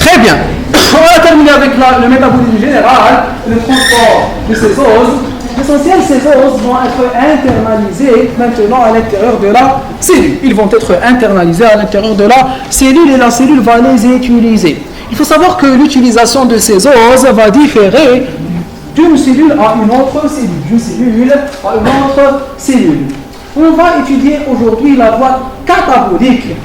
Très bien. On va terminer avec le métabolisme général, le transport de ces os. L'essentiel, ces os vont être internalisés maintenant à l'intérieur de la cellule. Ils vont être internalisés à l'intérieur de la cellule et la cellule va les utiliser. Il faut savoir que l'utilisation de ces os va différer d'une cellule à une autre cellule, d'une cellule à une autre cellule. On va étudier aujourd'hui la voie catabolique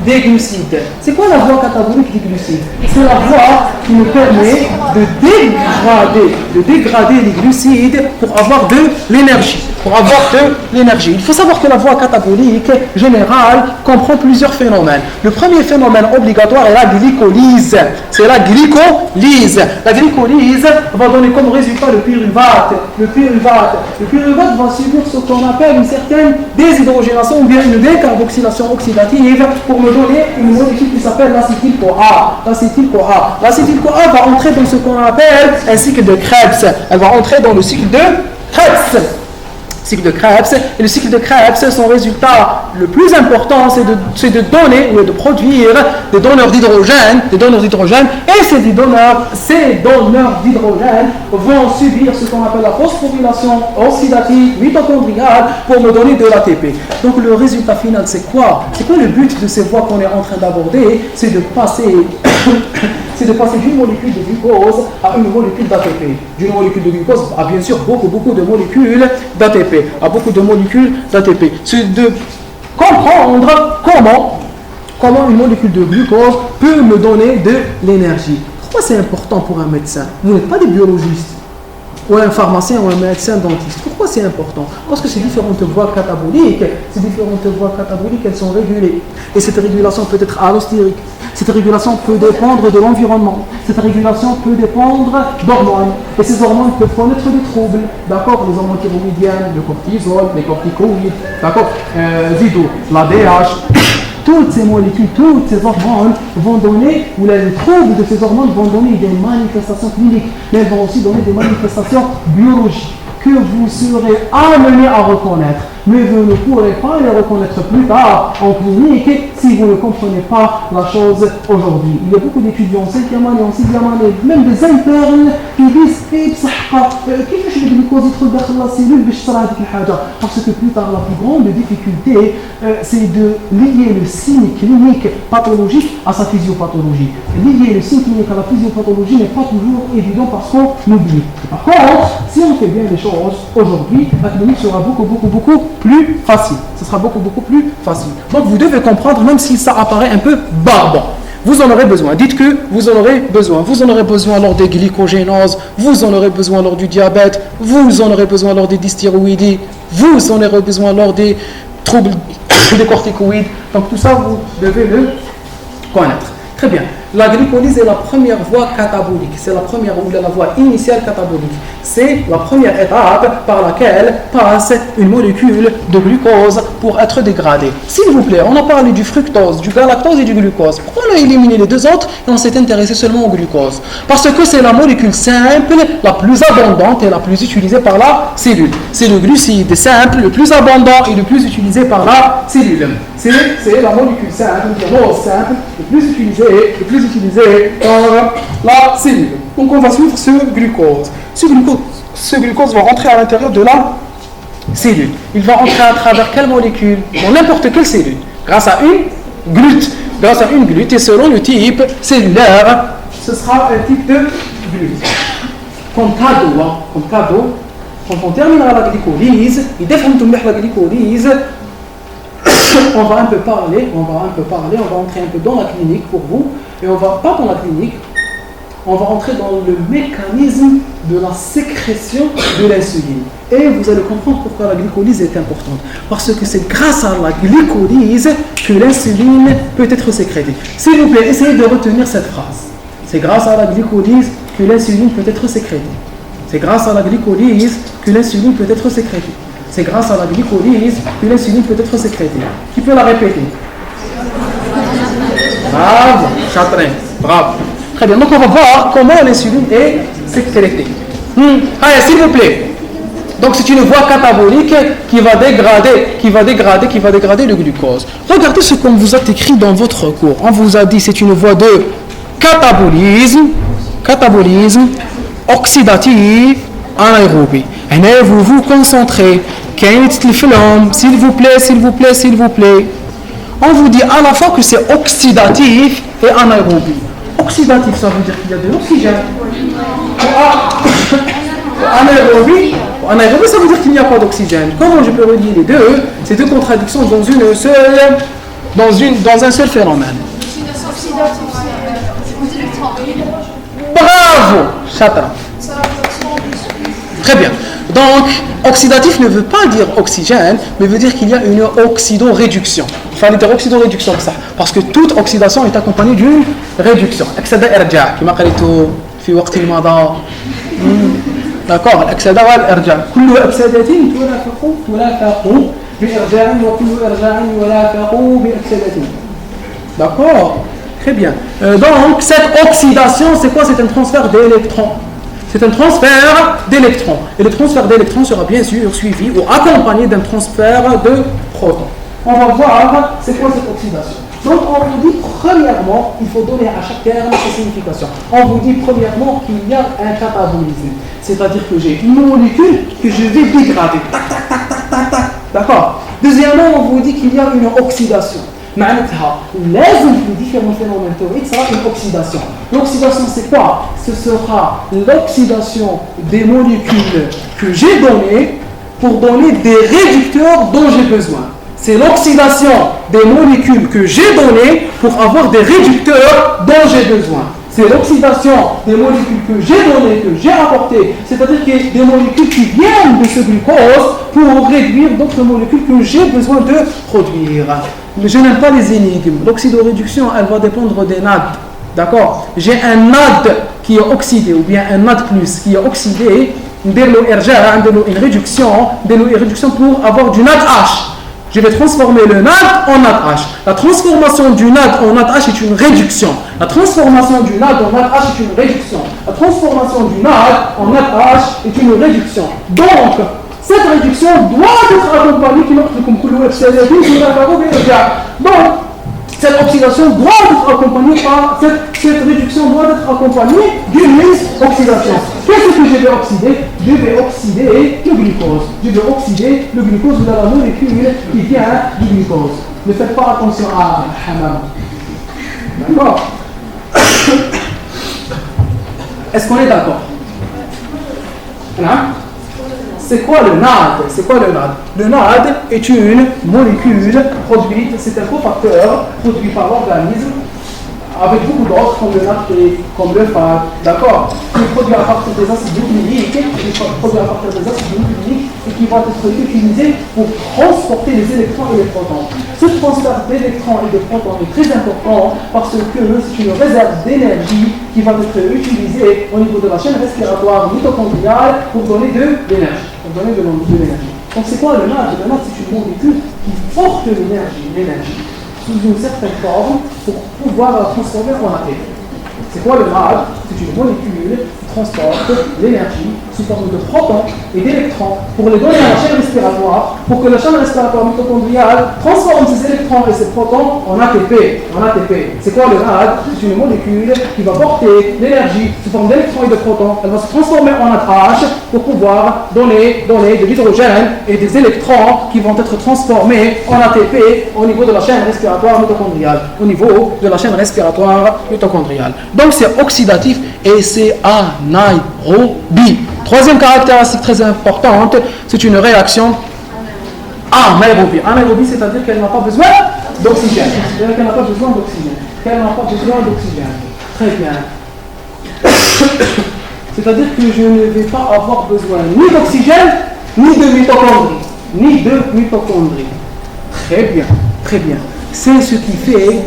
des glucides. C'est quoi la voie catabolique des glucides? C'est la voie qui nous permet de dégrader les glucides pour avoir de l'énergie. Il faut savoir que la voie catabolique générale comprend plusieurs phénomènes. Le premier phénomène obligatoire est la glycolyse. C'est la glycolyse. La glycolyse va donner comme résultat le pyruvate. Le pyruvate va subir ce qu'on appelle une certaine déshydrogénation ou bien une décarboxylation oxydative pour me donner une molécule qui s'appelle l'acétyl-CoA. L'acétyl-CoA va entrer dans ce qu'on appelle un cycle de Krebs. Elle va entrer dans le cycle de Krebs. Et le cycle de Krebs, son résultat le plus important, c'est de donner ou de produire des donneurs d'hydrogène, et ces donneurs d'hydrogène vont subir ce qu'on appelle la phosphorylation oxydative mitochondriale pour me donner de l'ATP. Donc le résultat final, c'est quoi? C'est quoi le but de ces voies qu'on est en train d'aborder? C'est de passer d'une molécule de glucose à une molécule d'ATP. D'une molécule de glucose à bien sûr beaucoup de molécules d'ATP. C'est de comprendre comment une molécule de glucose peut me donner de l'énergie. Pourquoi c'est important pour un médecin? Vous n'êtes pas des biologistes, ou un pharmacien ou un médecin dentiste. Pourquoi c'est important? Parce que ces différentes voies cataboliques, elles sont régulées. Et cette régulation peut être allostérique. Cette régulation peut dépendre de l'environnement. Cette régulation peut dépendre d'hormones. Et ces hormones peuvent connaître des troubles. D'accord? Les hormones thyroïdiennes, le cortisol, les corticoïdes, d'accord? l'ADH. Toutes ces molécules, toutes ces hormones vont donner, ou les troubles de ces hormones vont donner des manifestations cliniques, mais elles vont aussi donner des manifestations biologiques que vous serez amenés à reconnaître. Mais vous ne pourrez pas les reconnaître plus tard en clinique si vous ne comprenez pas la chose aujourd'hui. Il y a beaucoup d'étudiants en 5e année, en 6e année, même des internes qui disent parce que plus tard, la plus grande difficulté, c'est de lier le signe clinique pathologique à sa physiopathologie. Lier le signe clinique à la physiopathologie n'est pas toujours évident parce qu'on oublie. Par contre, si on fait bien les choses aujourd'hui, la clinique sera beaucoup plus facile. Ce sera beaucoup plus facile. Donc vous devez comprendre, même si ça apparaît un peu barbant. Vous en aurez besoin. Dites que vous en aurez besoin. Vous en aurez besoin lors des glycogénoses, vous en aurez besoin lors du diabète, vous en aurez besoin lors des dysthyroïdies, vous en aurez besoin lors des troubles des corticoïdes. Donc tout ça, vous devez le connaître. Très bien. La glycolyse est la première voie catabolique. C'est la première ou la voie initiale catabolique. C'est la première étape par laquelle passe une molécule de glucose pour être dégradée. S'il vous plaît, on a parlé du fructose, du galactose et du glucose. Pourquoi on a éliminé les deux autres et on s'est intéressé seulement au glucose? Parce que c'est la molécule simple, la plus abondante et la plus utilisée par la cellule. C'est le glucide simple, le plus abondant et le plus utilisé par la cellule. C'est la molécule simple, le plus utilisée par la cellule. Donc on va suivre ce glucose. Ce glucose va rentrer à l'intérieur de la cellule. Il va rentrer à travers quelle molécule? Dans n'importe quelle cellule. Grâce à une glute. Et selon le type cellulaire, ce sera un type de glute. Comme cadeau, quand on terminera la glycolyse, la glycolyse, on va entrer un peu dans la clinique pour vous, et on va pas dans la clinique, on va entrer dans le mécanisme de la sécrétion de l'insuline. Et vous allez comprendre pourquoi la glycolyse est importante. Parce que c'est grâce à la glycolyse que l'insuline peut être sécrétée. S'il vous plaît, essayez de retenir cette phrase. C'est grâce à la glycolyse que l'insuline peut être sécrétée. C'est grâce à la glycolyse que l'insuline peut être sécrétée. C'est grâce à la glycolyse que l'insuline peut être sécrétée. Qui peut la répéter? Bravo, Chatrin, bravo. Très bien, donc on va voir comment l'insuline est sécrétée. Allez, s'il vous plaît. Donc c'est une voie catabolique qui va dégrader le glucose. Regardez ce qu'on vous a écrit dans votre cours. On vous a dit c'est une voie de catabolisme oxydatif anaérobie. Et vous vous concentrez. S'il vous plaît. On vous dit à la fois que c'est oxydatif et anaérobie. Oxydatif, ça veut dire qu'il y a de l'oxygène. Anaérobie, ça veut dire qu'il n'y a pas d'oxygène. Comment je peux relier les deux? Ces deux contradictions dans un seul phénomène. Bravo, Chatra. Très bien. Donc, oxydatif ne veut pas dire oxygène, mais veut dire qu'il y a une oxydoréduction. Il fallait dire oxydoréduction ça, parce que toute oxydation est accompagnée d'une réduction. Oxyda irja, qui m'a dit في وقت المضى. D'accord, الأكسدة والإرجاع كل أكسدة تلافق بإرجاع وكل إرجاع يلافق بأكسدة. D'accord, très bien. Donc cette oxydation, c'est quoi? C'est un transfert d'électrons. C'est un transfert d'électrons. Et le transfert d'électrons sera bien sûr suivi ou accompagné d'un transfert de protons. On va voir c'est quoi cette oxydation. Donc on vous dit premièrement, il faut donner à chaque terme sa signification. On vous dit premièrement qu'il y a un catabolisme. C'est-à-dire que j'ai une molécule que je vais dégrader. Tac, tac, tac, tac, tac, tac. D'accord. Deuxièmement, on vous dit qu'il y a une oxydation. معناتها لازم في différents phénomènes théoriques ça va une oxydation. L'oxydation c'est quoi? Ce sera l'oxydation des molécules que j'ai données pour donner des réducteurs dont j'ai besoin. C'est l'oxydation des molécules que j'ai données pour avoir des réducteurs dont j'ai besoin. C'est l'oxydation des molécules que j'ai données, que j'ai apportées. C'est-à-dire qu'il y a des molécules qui viennent de ce glucose pour réduire d'autres molécules que j'ai besoin de produire. Mais je n'aime pas les énigmes. L'oxydoréduction, elle va dépendre des NAD. D'accord? J'ai un NAD qui est oxydé, ou bien un NAD+, qui est oxydé. Une réduction pour avoir du NADH. Je vais transformer le NAD en NADH. La transformation du NAD en NADH est une réduction. La transformation du NAD en NADH est une réduction. La transformation du NAD en NADH est une réduction. Donc, cette réduction doit être accompagnée donc, cette oxydation doit être accompagnée par cette réduction doit être accompagnée d'une oxydation. Qu'est-ce que je vais oxyder? Je vais oxyder le glucose. Je vais oxyder le glucose de la molécule qui vient du glucose. Ne faites pas attention à Hamam. D'accord? Est-ce qu'on est d'accord? C'est quoi le NAD? Le NAD est une molécule produite, c'est un cofacteur produit par l'organisme avec beaucoup d'autres comme le natré, comme le phare, d'accord? Qui est produit à partir des acides nucléiques, et qui vont être utilisés pour transporter les électrons et les protons. Ce transfert d'électrons et de protons est très important parce que c'est une réserve d'énergie qui va être utilisée au niveau de la chaîne respiratoire mitochondriale pour donner de l'énergie. Donc c'est quoi le NAD? Le NAD c'est une molécule qui porte l'énergie sous une certaine forme pour pouvoir la transformer en ATP. C'est quoi le NAD? C'est une molécule qui transporte l'énergie sous forme de protons et d'électrons pour les donner à la chaîne respiratoire, pour que la chaîne respiratoire mitochondriale transforme ces électrons et ces protons en ATP. C'est quoi le NAD? C'est une molécule qui va porter l'énergie sous forme d'électrons et de protons. Elle va se transformer en ATH pour pouvoir donner de l'hydrogène et des électrons qui vont être transformés en ATP au niveau de la chaîne respiratoire mitochondriale. Donc c'est oxydatif et c'est anaérobie. Troisième caractéristique très importante, c'est une réaction anaérobie. Anaérobie, c'est-à-dire qu'elle n'a pas besoin d'oxygène. Très bien. C'est-à-dire que je ne vais pas avoir besoin ni d'oxygène, ni de mitochondrie. Très bien. C'est ce qui fait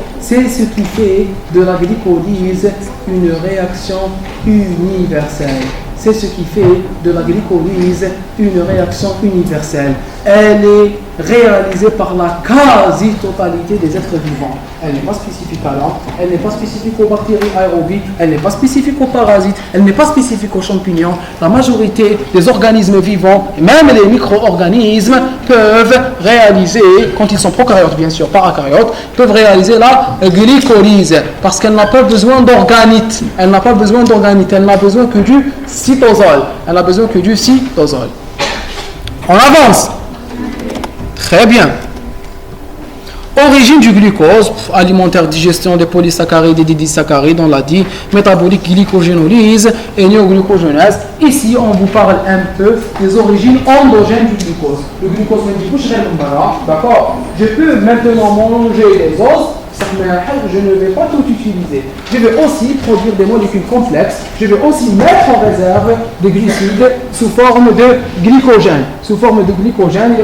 de la glycolyse une réaction universelle. elle est réalisée par la quasi-totalité des êtres vivants. Elle n'est pas spécifique à l'homme, elle n'est pas spécifique aux bactéries aérobies, elle n'est pas spécifique aux parasites, elle n'est pas spécifique aux champignons. La majorité des organismes vivants, même les micro-organismes, peuvent réaliser, quand ils sont prokaryotes bien sûr, pas eucaryotes, peuvent réaliser la glycolyse, parce qu'elle n'a pas besoin d'organites. Elle n'a pas besoin d'organites, elle n'a besoin que du cytosol. Elle n'a besoin que du cytosol. On avance. Très bien. Origine du glucose, alimentaire, digestion des polysaccharides et des disaccharides, on l'a dit, métabolique, glycogénolyse et néoglucogenèse. Ici, on vous parle un peu des origines endogènes du glucose. Le glucose, d'accord. Je peux maintenant manger les os, je ne vais pas tout utiliser. Je vais aussi produire des molécules complexes. Je vais aussi mettre en réserve des glucides sous forme de glycogène. Sous forme de glycogène,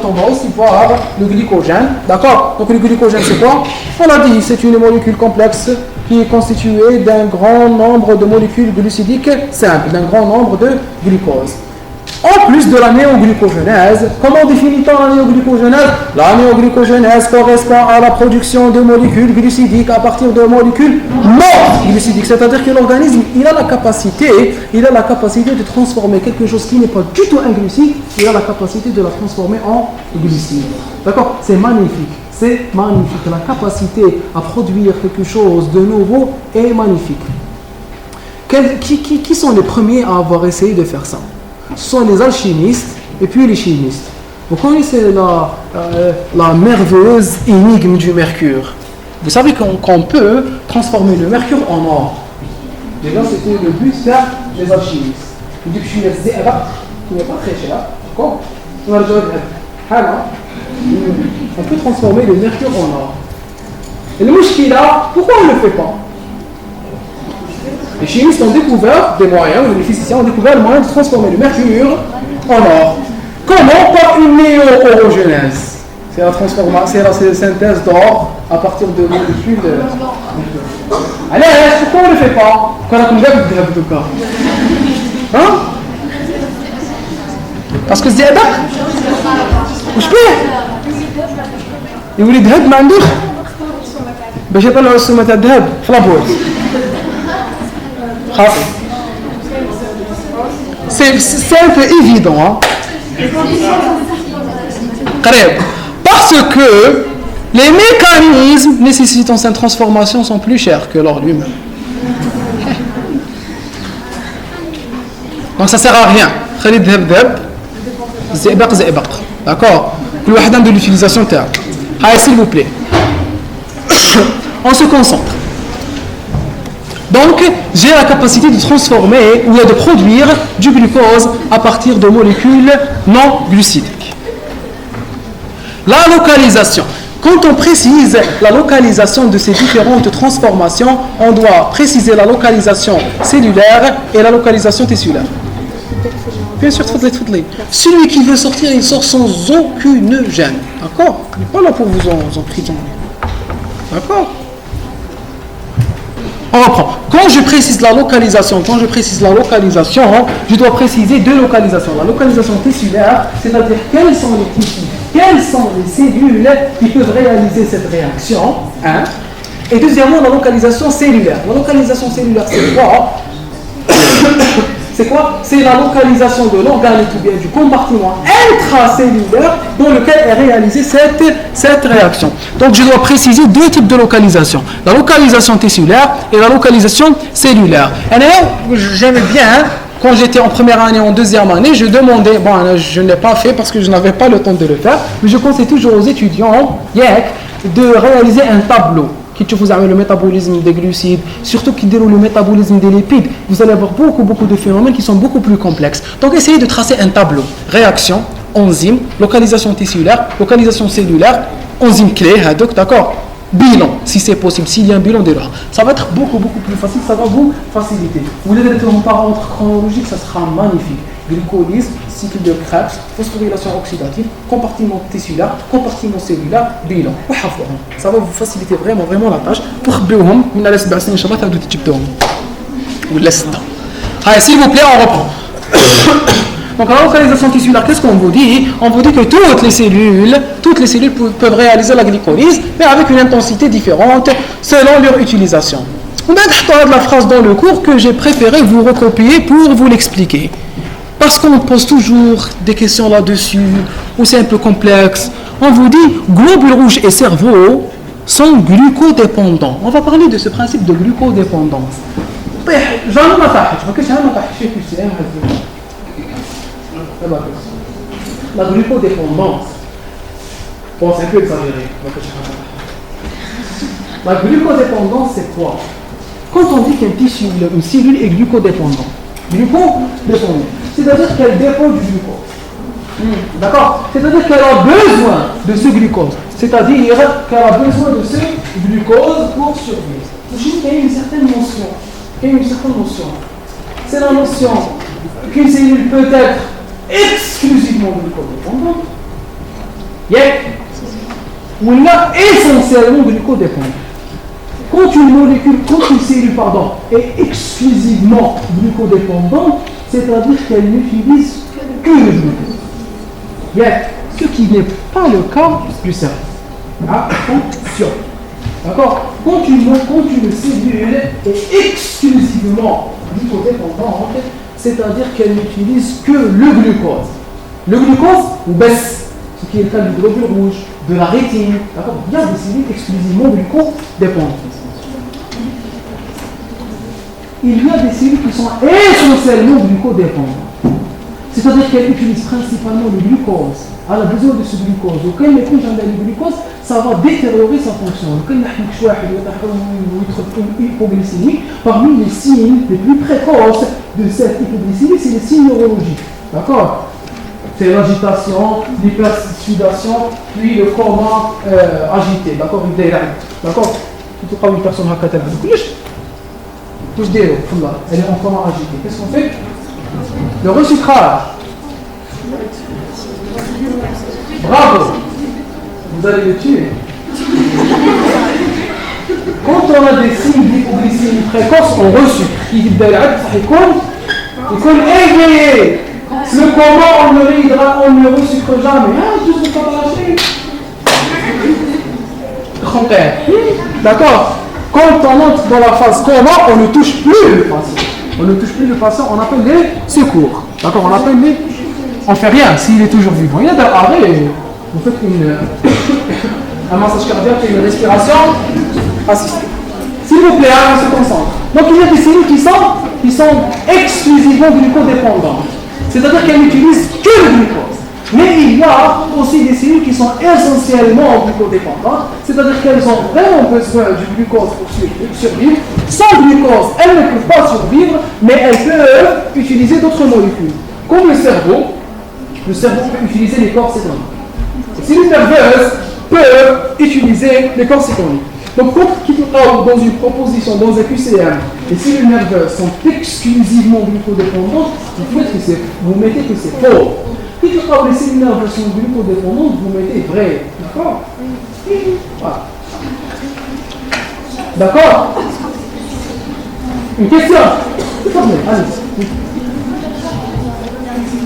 on va aussi voir le glycogène. D'accord? Donc le glycogène, c'est quoi? On l'a dit, c'est une molécule complexe qui est constituée d'un grand nombre de molécules glucidiques simples, d'un grand nombre de glucose. En plus de la néoglucogenèse, comment définit-on la néoglucogenèse? La néoglucogenèse correspond à la production de molécules glucidiques à partir de molécules non glucidiques. C'est-à-dire que l'organisme, il a la capacité de transformer quelque chose qui n'est pas du tout un glucide, il a la capacité de la transformer en glucide. D'accord? C'est magnifique. C'est magnifique. La capacité à produire quelque chose de nouveau est magnifique. Qui sont les premiers à avoir essayé de faire ça? Ce sont les alchimistes et puis les chimistes. Vous connaissez la merveilleuse énigme du mercure. Vous savez qu'on peut transformer le mercure en or. Déjà, c'était le but des alchimistes. Il dit que je suis qui n'est pas très cher. D'accord? On peut transformer le mercure en or. Et le mouchkila, pourquoi on ne le fait pas? Les chimistes ont découvert des moyens, les physiciens ont découvert le moyen de transformer le mercure en or. Comment? Par une néo-orogenèse. C'est la synthèse d'or à partir de molécules. Allez, pourquoi on ne le fait pas? Hein? Parce que c'est adapté. وش بيه؟ يقول لي ذهب ما عندوش باش يطلعوا السمة تاع الذهب في لابورت. C'est un peu évident, hein? Parce que les mécanismes nécessitant cette transformation sont plus chers que l'or lui-même. Donc ça sert à rien. D'accord? Plus rien de l'utilisation terre. Allez, s'il vous plaît. On se concentre. Donc, j'ai la capacité de transformer ou de produire du glucose à partir de molécules non glucidiques. La localisation. Quand on précise la localisation de ces différentes transformations, on doit préciser la localisation cellulaire et la localisation tissulaire. Bien sûr, celui qui veut sortir, il sort sans aucune gêne. D'accord? Il n'est pas là pour vous emprisonner. D'accord? On reprend. Quand je précise la localisation, je dois préciser deux localisations. La localisation tissulaire, c'est-à-dire quels sont les tissus, quelles sont les cellules qui peuvent réaliser cette réaction. Hein? Et deuxièmement, la localisation cellulaire. La localisation cellulaire, c'est quoi? C'est quoi? C'est la localisation de l'organe ou bien du compartiment intracellulaire dans lequel est réalisée cette réaction. Donc je dois préciser deux types de localisation. La localisation tissulaire et la localisation cellulaire. Et j'aimais bien, quand j'étais en première année, en deuxième année, je demandais, bon, je ne l'ai pas fait parce que je n'avais pas le temps de le faire, mais je conseille toujours aux étudiants de réaliser un tableau qui te vous avez le métabolisme des glucides, surtout qui déroule le métabolisme des lipides. Vous allez avoir beaucoup de phénomènes qui sont beaucoup plus complexes. Donc essayez de tracer un tableau. Réaction, enzyme, localisation tissulaire, localisation cellulaire, enzyme clé, d'accord? Bilan, si c'est possible, s'il y a un bilan dès lors. Ça va être beaucoup plus facile, ça va vous faciliter. Vous voulez être en paramètre chronologique, ça sera magnifique. Glycolyse, cycle de Krebs, phosphorylation oxydative, compartiment tissulaire, compartiment cellulaire, bilan. Ça va vous faciliter vraiment la tâche. Pour Béoum, on a laissé passer une chambre, vous laisse s'il vous plaît, on reprend. Donc la localisation tissulaire, qu'est-ce qu'on vous dit? On vous dit que toutes les cellules peuvent réaliser la glycolyse, mais avec une intensité différente selon leur utilisation. On a la phrase dans le cours que j'ai préféré vous recopier pour vous l'expliquer. Parce qu'on pose toujours des questions là-dessus, ou c'est un peu complexe. On vous dit, globules rouges et cerveau sont glucodépendants. On va parler de ce principe de glucodépendance. La glucodépendance. Bon, c'est un peu exagéré. La glucodépendance, c'est quoi? Quand on dit qu'un tissu, une cellule est glucodépendante, c'est-à-dire qu'elle dépend du glucose. D'accord? C'est-à-dire qu'elle a besoin de ce glucose. C'est-à-dire qu'elle a besoin de ce glucose pour survivre. Il y a une certaine notion. C'est la notion qu'une cellule peut être exclusivement glucodépendante, ou là essentiellement glucodépendante. Quand une cellule est exclusivement glucodépendante, c'est-à-dire qu'elle n'utilise que le glucose. Ce qui n'est pas le cas du cerveau. Attention. D'accord? Quand une cellule est exclusivement glucodépendante, c'est-à-dire qu'elle n'utilise que le glucose. Le glucose baisse, ce qui est le cas du globule rouge, de la rétine. D'accord? Il y a des cellules exclusivement glucodépendantes. Il y a des cellules qui sont essentiellement glucodépendantes. C'est-à-dire qu'elles utilisent principalement le glucose. Elle a besoin de ce glucose. Auquel les couches le glucose, ça va détériorer sa fonction. Hypoglycémie, parmi les signes les plus précoces de cette hypoglycémie, c'est les signes neurologiques. D'accord? C'est l'agitation, l'hypersudation, puis le coma agité. D'accord? D'accord? Tu peux pas une personne à quatre elle est encore agitée. Qu'est-ce qu'on fait? Le resucrage. Bravo. Vous allez le tuer. Quand on a des signes d'hypoglycémie précoce, on resucre. Il est éveillé. Le coma, on ne resucre jamais. Tout ce qu'on va lâcher. D'accord? Quand on entre dans la phase coma, on ne touche plus le patient. On appelle les secours. D'accord? On ne fait rien s'il est toujours vivant. Il y a d'un arrêt, vous faites un massage cardiaque et une respiration assistée. S'il vous plaît, on se concentre. Donc il y a des cellules qui sont exclusivement glucodépendantes. C'est-à-dire qu'elles n'utilisent que le glucose. Mais il y a aussi des cellules qui sont essentiellement glucodépendantes, c'est-à-dire qu'elles ont vraiment besoin du glucose pour survivre. Sans glucose, elles ne peuvent pas survivre, mais elles peuvent utiliser d'autres molécules. Comme le cerveau peut utiliser les corps cétoniques. Les cellules nerveuses peuvent utiliser les corps cétoniques. Donc, quand dans une proposition, dans un QCM, les cellules nerveuses sont exclusivement glucodépendantes, vous mettez que c'est faux. Quand les cellules nerveuses sont glucodépendantes, vous mettez vrai. D'accord? Voilà. D'accord? Une question? Allez.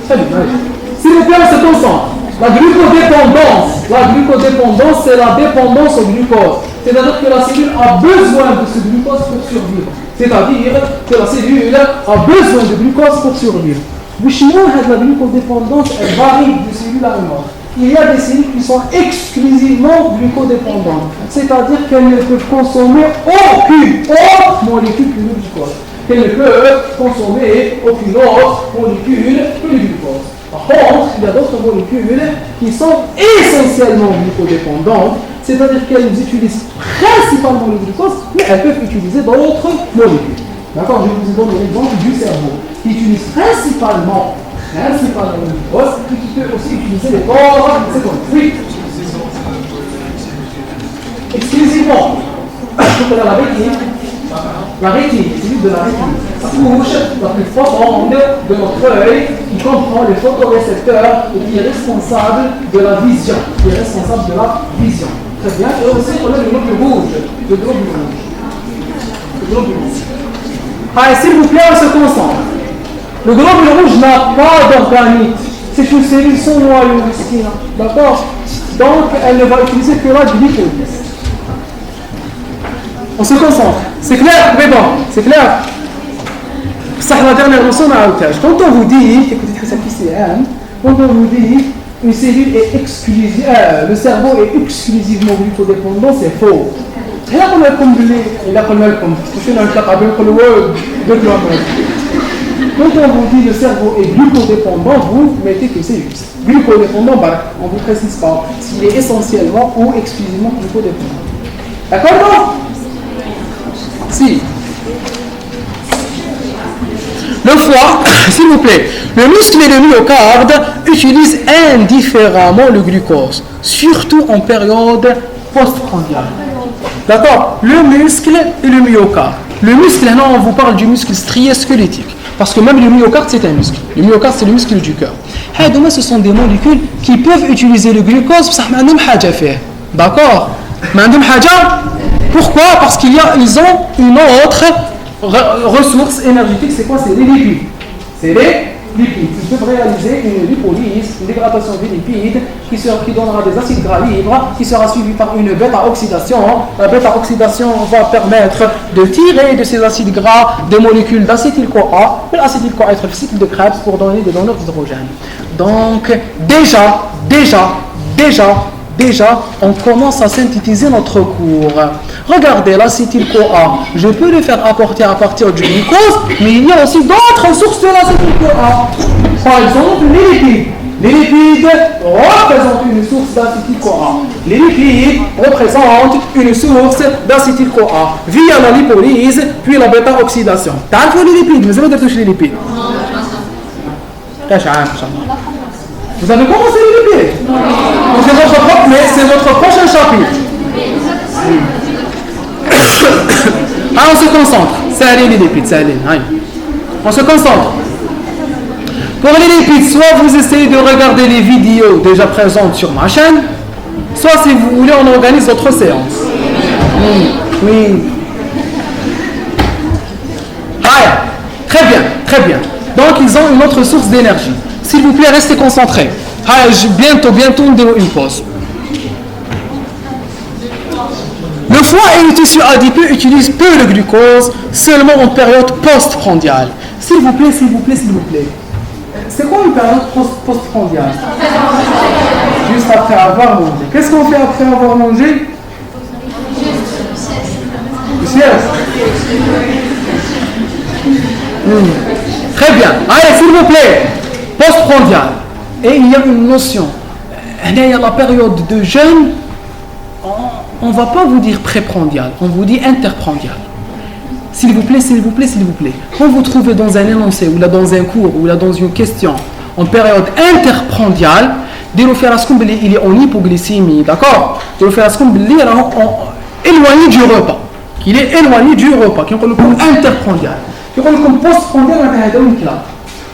Très bien, allez. S'il vous plaît, on se concentre. La glucodépendance, c'est la dépendance au glucose. C'est-à-dire que la cellule a besoin de ce glucose pour survivre. C'est-à-dire que la cellule a besoin de glucose pour survivre. La glucodépendance, elle varie de cellule à une autre. Il y a des cellules qui sont exclusivement glucodépendantes. C'est-à-dire qu'elles ne peuvent consommer aucune autre molécule que le glucose. Qu'elles ne peuvent consommer aucune autre molécule que le glucose. Par contre, il y a d'autres molécules qui sont essentiellement glucodépendantes, c'est-à-dire qu'elles utilisent principalement le glucose, mais elles peuvent utiliser d'autres molécules. D'accord? Je vous donne l'exemple du cerveau, qui utilise principalement le glucose, et qui peut aussi utiliser les corps cétoniques. Oui. Exclusivement. La rétine, c'est de la rétine. La couche la plus profonde de notre œil qui comprend les photorécepteurs et qui est responsable de la vision. Très bien. Et aussi, on a le globule rouge. Allez, s'il vous plaît, on se concentre. Le globule rouge n'a pas d'organite. C'est une cellule sans noyau, d'accord? Donc, elle ne va utiliser que la glycolyse. On se concentre. C'est clair? Mais bon, c'est clair? Ça, la dernière notion, quand on vous dit, écoutez ça ici, quand on vous dit une cellule est exclusive, le cerveau est exclusivement glucodépendant, c'est faux. Quand on vous dit le cerveau est glucodépendant, vous mettez que c'est juste. Glucodépendant, on ne vous précise pas s'il est essentiellement ou exclusivement glucodépendant. D'accord, non? Si. Le foie, s'il vous plaît, le muscle et le myocarde utilisent indifféremment le glucose, surtout en période postprandiale. D'accord? Le muscle et le myocarde. Le muscle, là, on vous parle du muscle strié squelettique. Parce que même le myocarde, c'est un muscle. Le myocarde, c'est le muscle du cœur. Ce sont des molécules qui peuvent utiliser le glucose, d'accord? Pourquoi? Parce qu'ils ont une autre ressource énergétique, c'est quoi? C'est les lipides. C'est les lipides. Ils peuvent réaliser une lipolyse, une dégradation des lipides qui donnera des acides gras libres, qui sera suivie par une bêta-oxydation. La bêta-oxydation va permettre de tirer de ces acides gras des molécules d'acétyl-CoA. L'acétyl-CoA est le cycle de Krebs pour donner des donneurs d'hydrogène. Donc, déjà, on commence à synthétiser notre cours. Regardez, l'acétyl-CoA, je peux le faire apporter à partir du glucose, mais il y a aussi d'autres sources de l'acétyl-CoA. Par exemple, les lipides. Les lipides représentent une source d'acétyl-CoA. Les lipides représentent une source d'acétyl-CoA via la lipolyse, puis la bêta-oxydation. T'as vu les lipides? Mais vous avez touché les lipides. Vous avez commencé les lipides? C'est votre prochain chapitre. On se concentre. C'est les lipides, c'est allez. On se concentre. Pour les lipides, soit vous essayez de regarder les vidéos déjà présentes sur ma chaîne, soit si vous voulez, on organise votre séance. Oui. Très bien. Donc, ils ont une autre source d'énergie. S'il vous plaît, restez concentrés. Bientôt, une pause. Le foie et le tissu adipeux utilisent peu le glucose, seulement en période postprandiale. S'il vous plaît. C'est quoi une période postprandiale? Juste après avoir mangé. Qu'est-ce qu'on fait après avoir mangé? Très bien. Allez, s'il vous plaît. Postprandiale. Et il y a une notion. Il y a la période de jeûne. On ne va pas vous dire préprandiale, on vous dit interprandiale. S'il vous plaît. Quand vous trouvez dans un énoncé, ou là dans un cours, ou là dans une question, en période interprandiale, il est en hypoglycémie, d'accord? Il est éloigné du repas. Il est éloigné du repas, qui est interprandial. Qui est postprandial,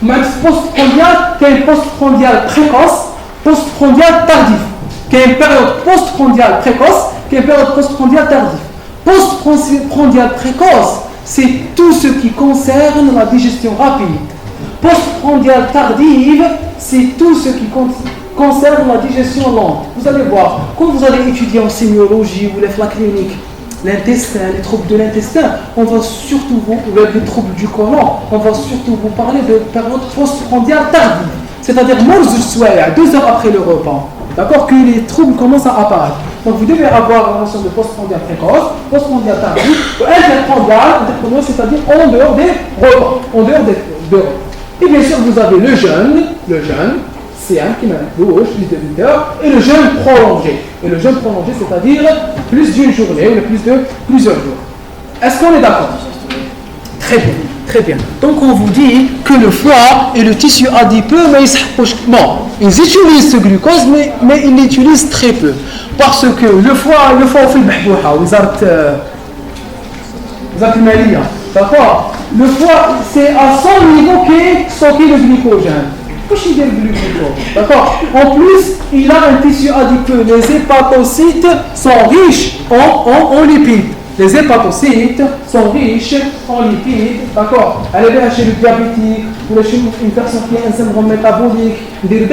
postprandial, qui est postprandial précoce, postprandial tardif. Qui est une période postprandiale précoce, qui est une période postprandiale tardive. Postprandiale précoce, c'est tout ce qui concerne la digestion rapide. Postprandiale tardive, c'est tout ce qui concerne la digestion lente. Vous allez voir, quand vous allez étudier en sémiologie ou les flaques cliniques, l'intestin, les troubles de l'intestin, on va surtout les troubles du côlon, on va surtout vous parler de période postprandiale tardive. C'est-à-dire, 2 heures après le repas. D'accord, que les troubles commencent à apparaître. Donc vous devez avoir la notion de postprandial précoce, postprandial tardif, interprandial, c'est-à-dire en dehors des repas, en dehors des repas. Et bien sûr, vous avez le jeûne, c'est un qui m'a gauche, plus de 8 heures, et le jeûne prolongé. Et le jeûne prolongé, c'est-à-dire plus d'une journée ou plus de plusieurs jours. Est-ce qu'on est d'accord? Très bien. Donc on vous dit que le foie et le tissu adipeux, ils utilisent ce glucose, mais ils l'utilisent très peu. Parce que le foie fait le mahbouha, d'accord? Le foie, c'est à son niveau qu'est stocké le glycogène. D'accord? En plus, il a un tissu adipeux. Les hépatocytes sont riches en lipides. Les hépatocytes sont riches en lipides, d'accord. Elle est bien chez le diabétique, ou chez une personne qui a un syndrome métabolique, une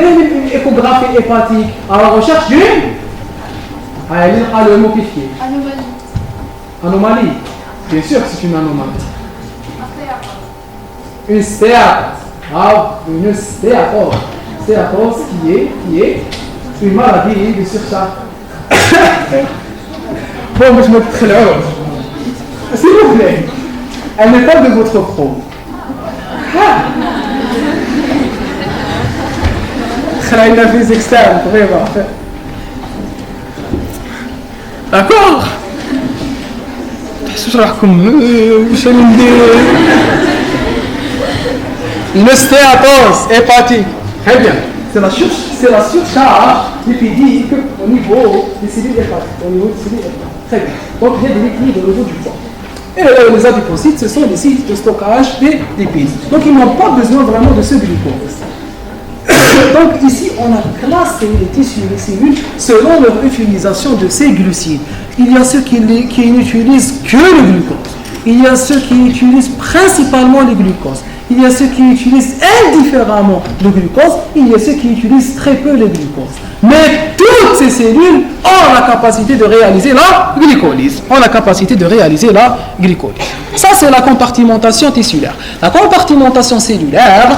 échographie hépatique, à la recherche d'une le mot qui est anomalie. Bien sûr que c'est une anomalie. Une stéatose. Une stéatose. Stéatose qui est une maladie, bien sûr ça. Bon, mais je me très s'il vous plaît, elle n'est pas de votre pro. Elle a une vie externe, vraiment. D'accord. Je vais une stéatose hépatique. Très bien. C'est la surcharge lipidique au niveau des cellules hépatiques. Très bien. Donc il y a des lipides au niveau du foie. Et les adipocytes, ce sont des sites de stockage des lipides. Donc ils n'ont pas besoin vraiment de ce glucose. Donc ici, on a classé les tissus et les cellules selon leur utilisation de ces glucides. Il y a ceux qui n'utilisent que le glucose. Il y a ceux qui utilisent principalement le glucose. Il y a ceux qui utilisent indifféremment le glucose. Il y a ceux qui utilisent très peu le glucose. Mais toutes ces cellules ont la capacité de réaliser la glycolyse. Ça, c'est la compartimentation tissulaire. La compartimentation cellulaire,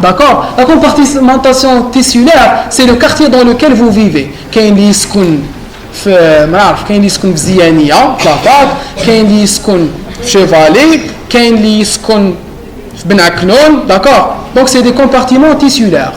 d'accord? La compartimentation tissulaire, c'est le quartier dans lequel vous vivez. كاين اللي يسكن في زيانية كاين اللي يسكن في شيفالي كاين اللي يسكن في بن عكنون d'accord. Donc c'est des compartiments tissulaires.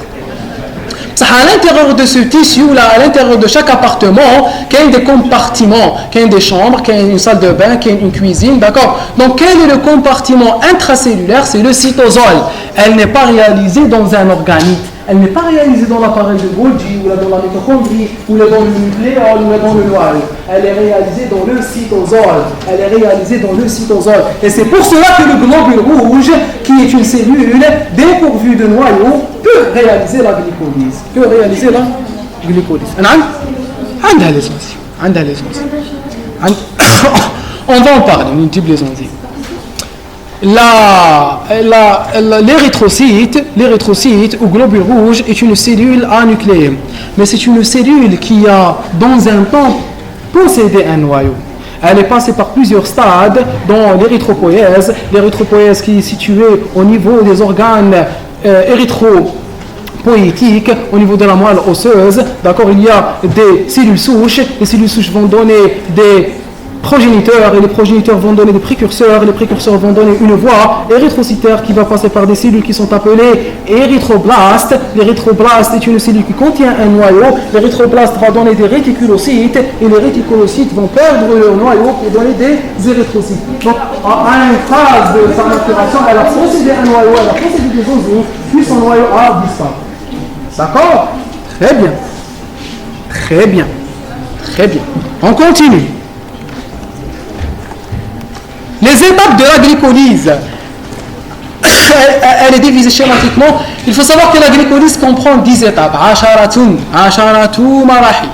À l'intérieur de ce tissu, là, à l'intérieur de chaque appartement, il y a des compartiments, il y a des chambres, il y a une salle de bain, il y a une cuisine, d'accord. Donc quel est le compartiment intracellulaire? C'est le cytosol. Elle n'est pas réalisée dans un organite. Elle n'est pas réalisée dans l'appareil de Golgi, ou là dans la mitochondrie, ou là dans le nucléole, ou là dans le noyau. Elle est réalisée dans le cytosol. Et c'est pour cela que le globule rouge, qui est une cellule dépourvue de noyau, peut réaliser la glycolyse. عندها les enzymes. On va en parler, on dit les enzymes. L'érythrocyte ou globule rouge est une cellule anucléée, mais c'est une cellule qui a dans un temps possédé un noyau. Elle est passée par plusieurs stades dans l'érythropoïèse qui est située au niveau des organes érythropoïétiques, au niveau de la moelle osseuse. D'accord, il y a des cellules souches. Les cellules souches vont donner des progéniteurs et les progéniteurs vont donner des précurseurs et les précurseurs vont donner une voie érythrocytaire qui va passer par des cellules qui sont appelées érythroblastes. L'érythroblaste est une cellule qui contient un noyau. L'érythroblaste va donner des réticulocytes et les réticulocytes vont perdre leur noyau pour donner des érythrocytes. Donc à une phase de sa maturation, elle a possédé un noyau, elle a possédé des enzymes, puis son noyau a disparu. D'accord? Très bien. On continue. Les étapes de la glycolyse, elle est divisée schématiquement. Il faut savoir que la glycolyse comprend 10 étapes. 10 مراحل.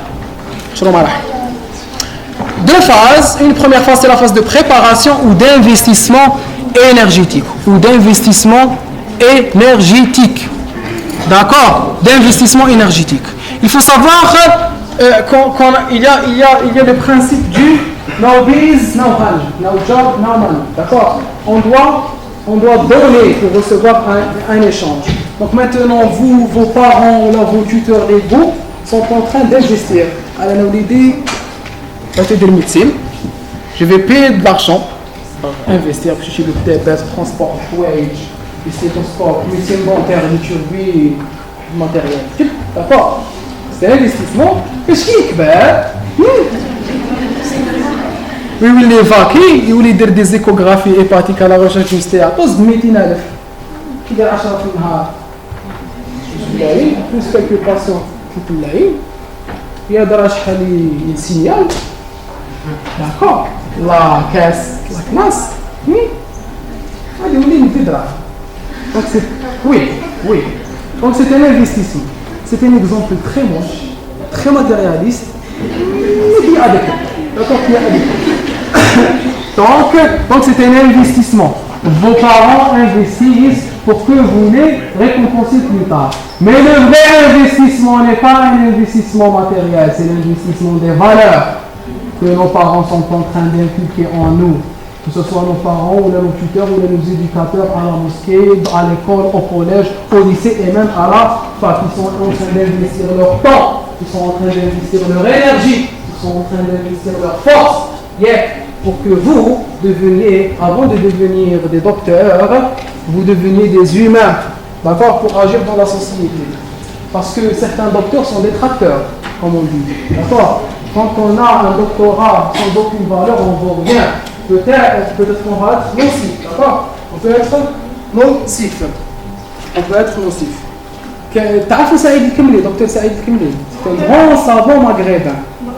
Deux phases. Une première phase, c'est la phase de préparation ou d'investissement énergétique. D'accord? D'investissement énergétique. Il faut savoir qu'il y a le principe du no biz, no honey, no job, no money. D'accord? On doit donner pour recevoir un échange. Donc maintenant, vous, vos parents, là, vos tuteurs légaux sont en train d'investir. Alors, on a l'idée de médecine. Je vais payer de l'argent pour investir, pour chercher le TPS, transport, wage, le stéthoscope, médecine bancaire, les turbines, le matériel. D'accord? C'est un investissement. Qu'est-ce qui est ويولي فاكي يولي يدير دي زيكوغرافي هيباتيك على ريشيرش ستياتوز ب 200,000 كيدير 10 في النهار بالله بلوس كالكو باسيون في بالله يهضر شحال يسينيال داكور لا كاس لا كلاس غادي يولي يدير دراهم دونك سي وي دونك سي ان انفستيسمون سي ان اكزومبل تري موش تري ماتيرياليست مي بي اديكوات D'accord, donc c'est un investissement. Vos parents investissent pour que vous les récompensiez plus tard. Mais le vrai investissement n'est pas un investissement matériel, c'est l'investissement des valeurs que nos parents sont en train d'inculquer en nous. Que ce soit nos parents, ou nos tuteurs, ou nos éducateurs à la mosquée, à l'école, au collège, au lycée et même à la fac. Ils sont en train d'investir leur temps, ils sont en train d'investir leur énergie, ils sont en train d'investir leur force. Pour que vous deveniez, avant de devenir des docteurs, vous deveniez des humains, d'accord, pour agir dans la société. Parce que certains docteurs sont des tracteurs, comme on dit, d'accord. Quand on a un doctorat sans aucune valeur, on ne vaut rien. Peut-être qu'on va être nocif, d'accord. On peut être nocif. On peut être nocif. تعرفوا سعيد الكملي, docteur Saïd الكملي, c'est un grand savant maghrébin,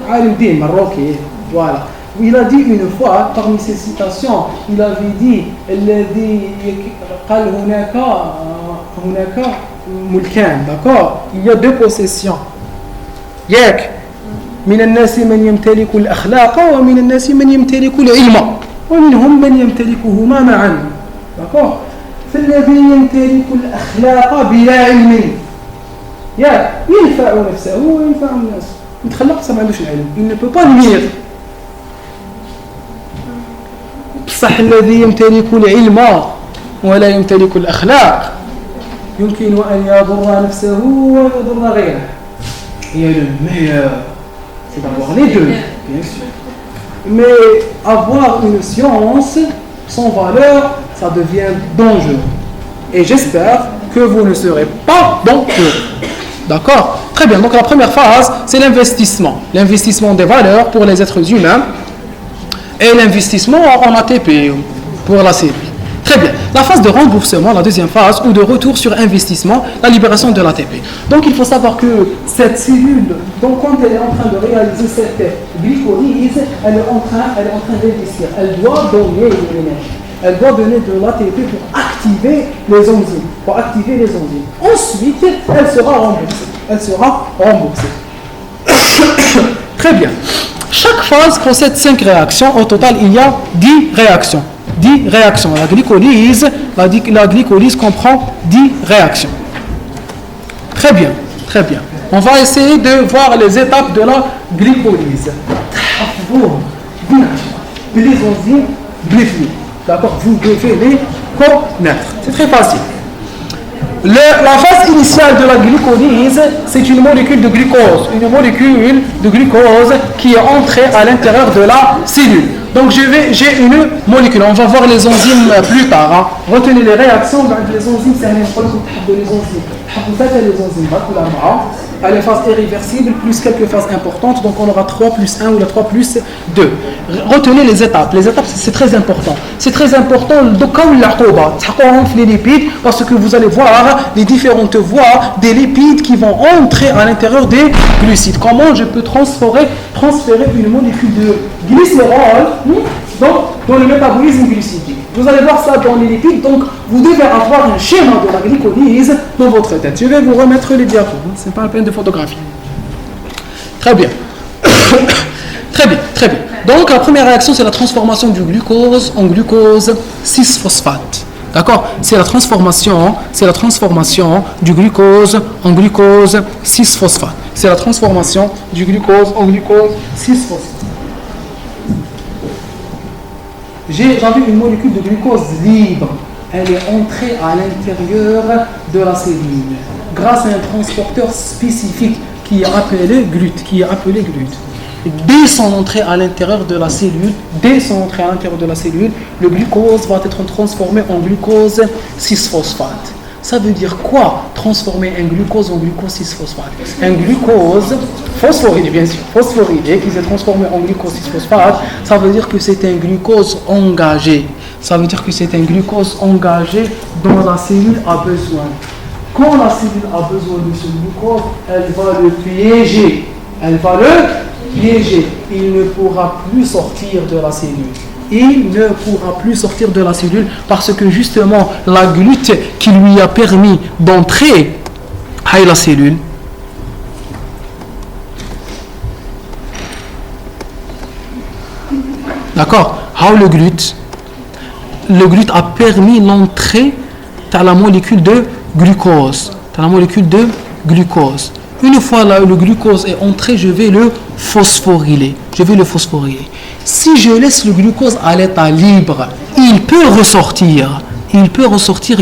عالم دين marocain, voilà. Il a dit une fois, parmi ses citations, il avait dit الذي قال هناك ملكان, d'accord, il y a deux possessions. ياك من الناس من يمتلك الأخلاق ومن الناس من يمتلك العلم ومنهم من يمتلكهما معا, d'accord. فالذي يمتلك الأخلاق بلا علم ينفع نفسه وينفع الناس, يتخلق ما عندوش العلم, il ne peut pas nuire. صح الذي يمتلك العلم ولا يمتلك الأخلاق يمكن أن يضر نفسه ويضر غيره. Il y a le meilleur, c'est d'avoir les deux, bien sûr. Mais avoir une science sans valeur, ça devient dangereux. Et j'espère que vous ne serez pas dangereux. D'accord? Très bien. Donc la première phase, c'est l'investissement. L'investissement des valeurs pour les êtres humains. Et l'investissement en ATP pour la cellule. Très bien. La phase de remboursement, la deuxième phase, ou de retour sur investissement, la libération de l'ATP. Donc il faut savoir que cette cellule, donc quand elle est en train de réaliser cette glycolyse, elle est en train d'investir. Elle doit donner de l'énergie. Elle doit donner de l'ATP pour activer les enzymes. Ensuite, elle sera remboursée. Très bien. Chaque phase possède 5 réactions. Au total, il y a 10 réactions. 10 réactions. La glycolyse comprend 10 réactions. Très bien, très bien. On va essayer de voir les étapes de la glycolyse. Les enzymes glyphiques. D'accord, vous devez les connaître. C'est très facile. La phase initiale de la glycolyse, c'est une molécule de glucose. Une molécule de glucose qui est entrée à l'intérieur de la cellule. Donc j'ai une molécule. On va voir les enzymes plus tard. Hein. Retenez les réactions. Les enzymes, c'est un enzyme. Les enzymes, à la phase irréversible, plus quelques phases importantes. Donc on aura 3 plus 1 ou la 3 plus 2. Retenez les étapes. Les étapes, c'est très important. C'est très important, comme la coba, les lipides, parce que vous allez voir les différentes voies des lipides qui vont entrer à l'intérieur des glucides. Comment je peux transférer une molécule de glycérol dans le métabolisme glucidique. Vous allez voir ça dans les lipides, donc vous devez avoir un schéma de la glycolyse dans votre tête. Je vais vous remettre les diapos, ce n'est pas la peine de photographie. Très bien. Très bien. Donc la première réaction, c'est la transformation du glucose en glucose 6-phosphate. D'accord? C'est la transformation du glucose en glucose 6-phosphate. C'est la transformation du glucose en glucose 6-phosphate. J'avais une molécule de glucose libre. Elle est entrée à l'intérieur de la cellule grâce à un transporteur spécifique qui est appelé GLUT. Dès son entrée à l'intérieur de la cellule, le glucose va être transformé en glucose 6-phosphate. Ça veut dire quoi, transformer un glucose en glucose 6-phosphate? Un glucose phosphorylé, bien sûr, phosphorylé, qui s'est transformé en glucose 6-phosphate, ça veut dire que c'est un glucose engagé. Dont la cellule a besoin. Quand la cellule a besoin de ce glucose, elle va le piéger. Il ne pourra plus sortir de la cellule. Parce que justement, la GLUT qui lui a permis d'entrer à la cellule, D'accord? Le glute a permis l'entrée de la molécule de glucose. Une fois là, le glucose est entré, je vais le phosphoryler. Si je laisse le glucose à l'état libre, il peut ressortir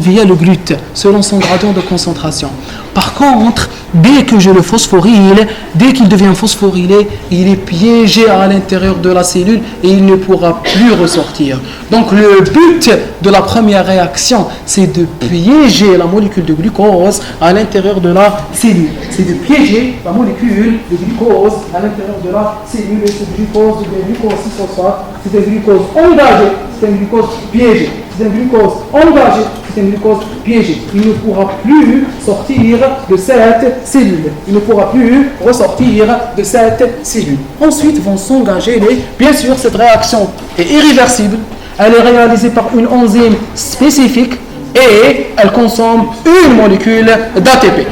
via le glute selon son gradient de concentration. Par contre, dès que je le phosphoryle, dès qu'il devient phosphorylé, il est piégé à l'intérieur de la cellule et il ne pourra plus ressortir. Donc le but de la première réaction, c'est de piéger la molécule de glucose à l'intérieur de la cellule. C'est de piéger la molécule de glucose à l'intérieur de la cellule et ce glucose devient glucose 6-phosphate. C'est un glucose engagé, c'est un glucose piégé. C'est un glucose engagé, c'est un glucose piégé. Il ne pourra plus sortir de cette cellule. Il ne pourra plus ressortir de cette cellule. Ensuite vont s'engager bien sûr, cette réaction est irréversible. Elle est réalisée par une enzyme spécifique et elle consomme une molécule d'ATP.